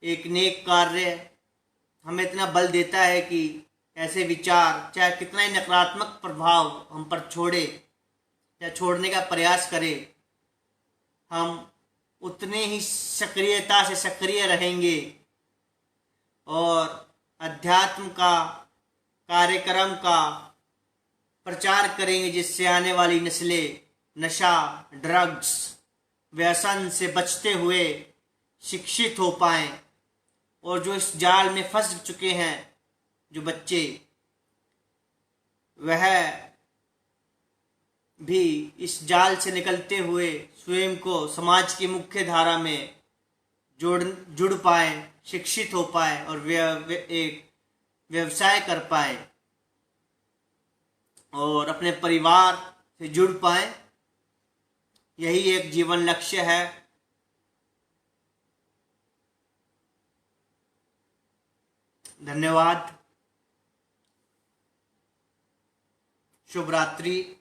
एक नेक कार्य हमें इतना बल देता है कि ऐसे विचार चाहे कितना ही नकारात्मक प्रभाव हम पर छोड़े या छोड़ने का प्रयास करे, हम उतने ही सक्रियता से सक्रिय रहेंगे और अध्यात्म का कार्यक्रम का प्रचार करेंगे, जिससे आने वाली नस्लें नशा, ड्रग्स, व्यसन से बचते हुए शिक्षित हो पाएं। और जो इस जाल में फंस चुके हैं जो बच्चे, वह भी इस जाल से निकलते हुए स्वयं को समाज की मुख्य धारा में जुड़ पाए, शिक्षित हो पाए और एक व्यवसाय कर पाए और अपने परिवार से जुड़ पाए। यही एक जीवन लक्ष्य है। धन्यवाद। शुभ रात्रि।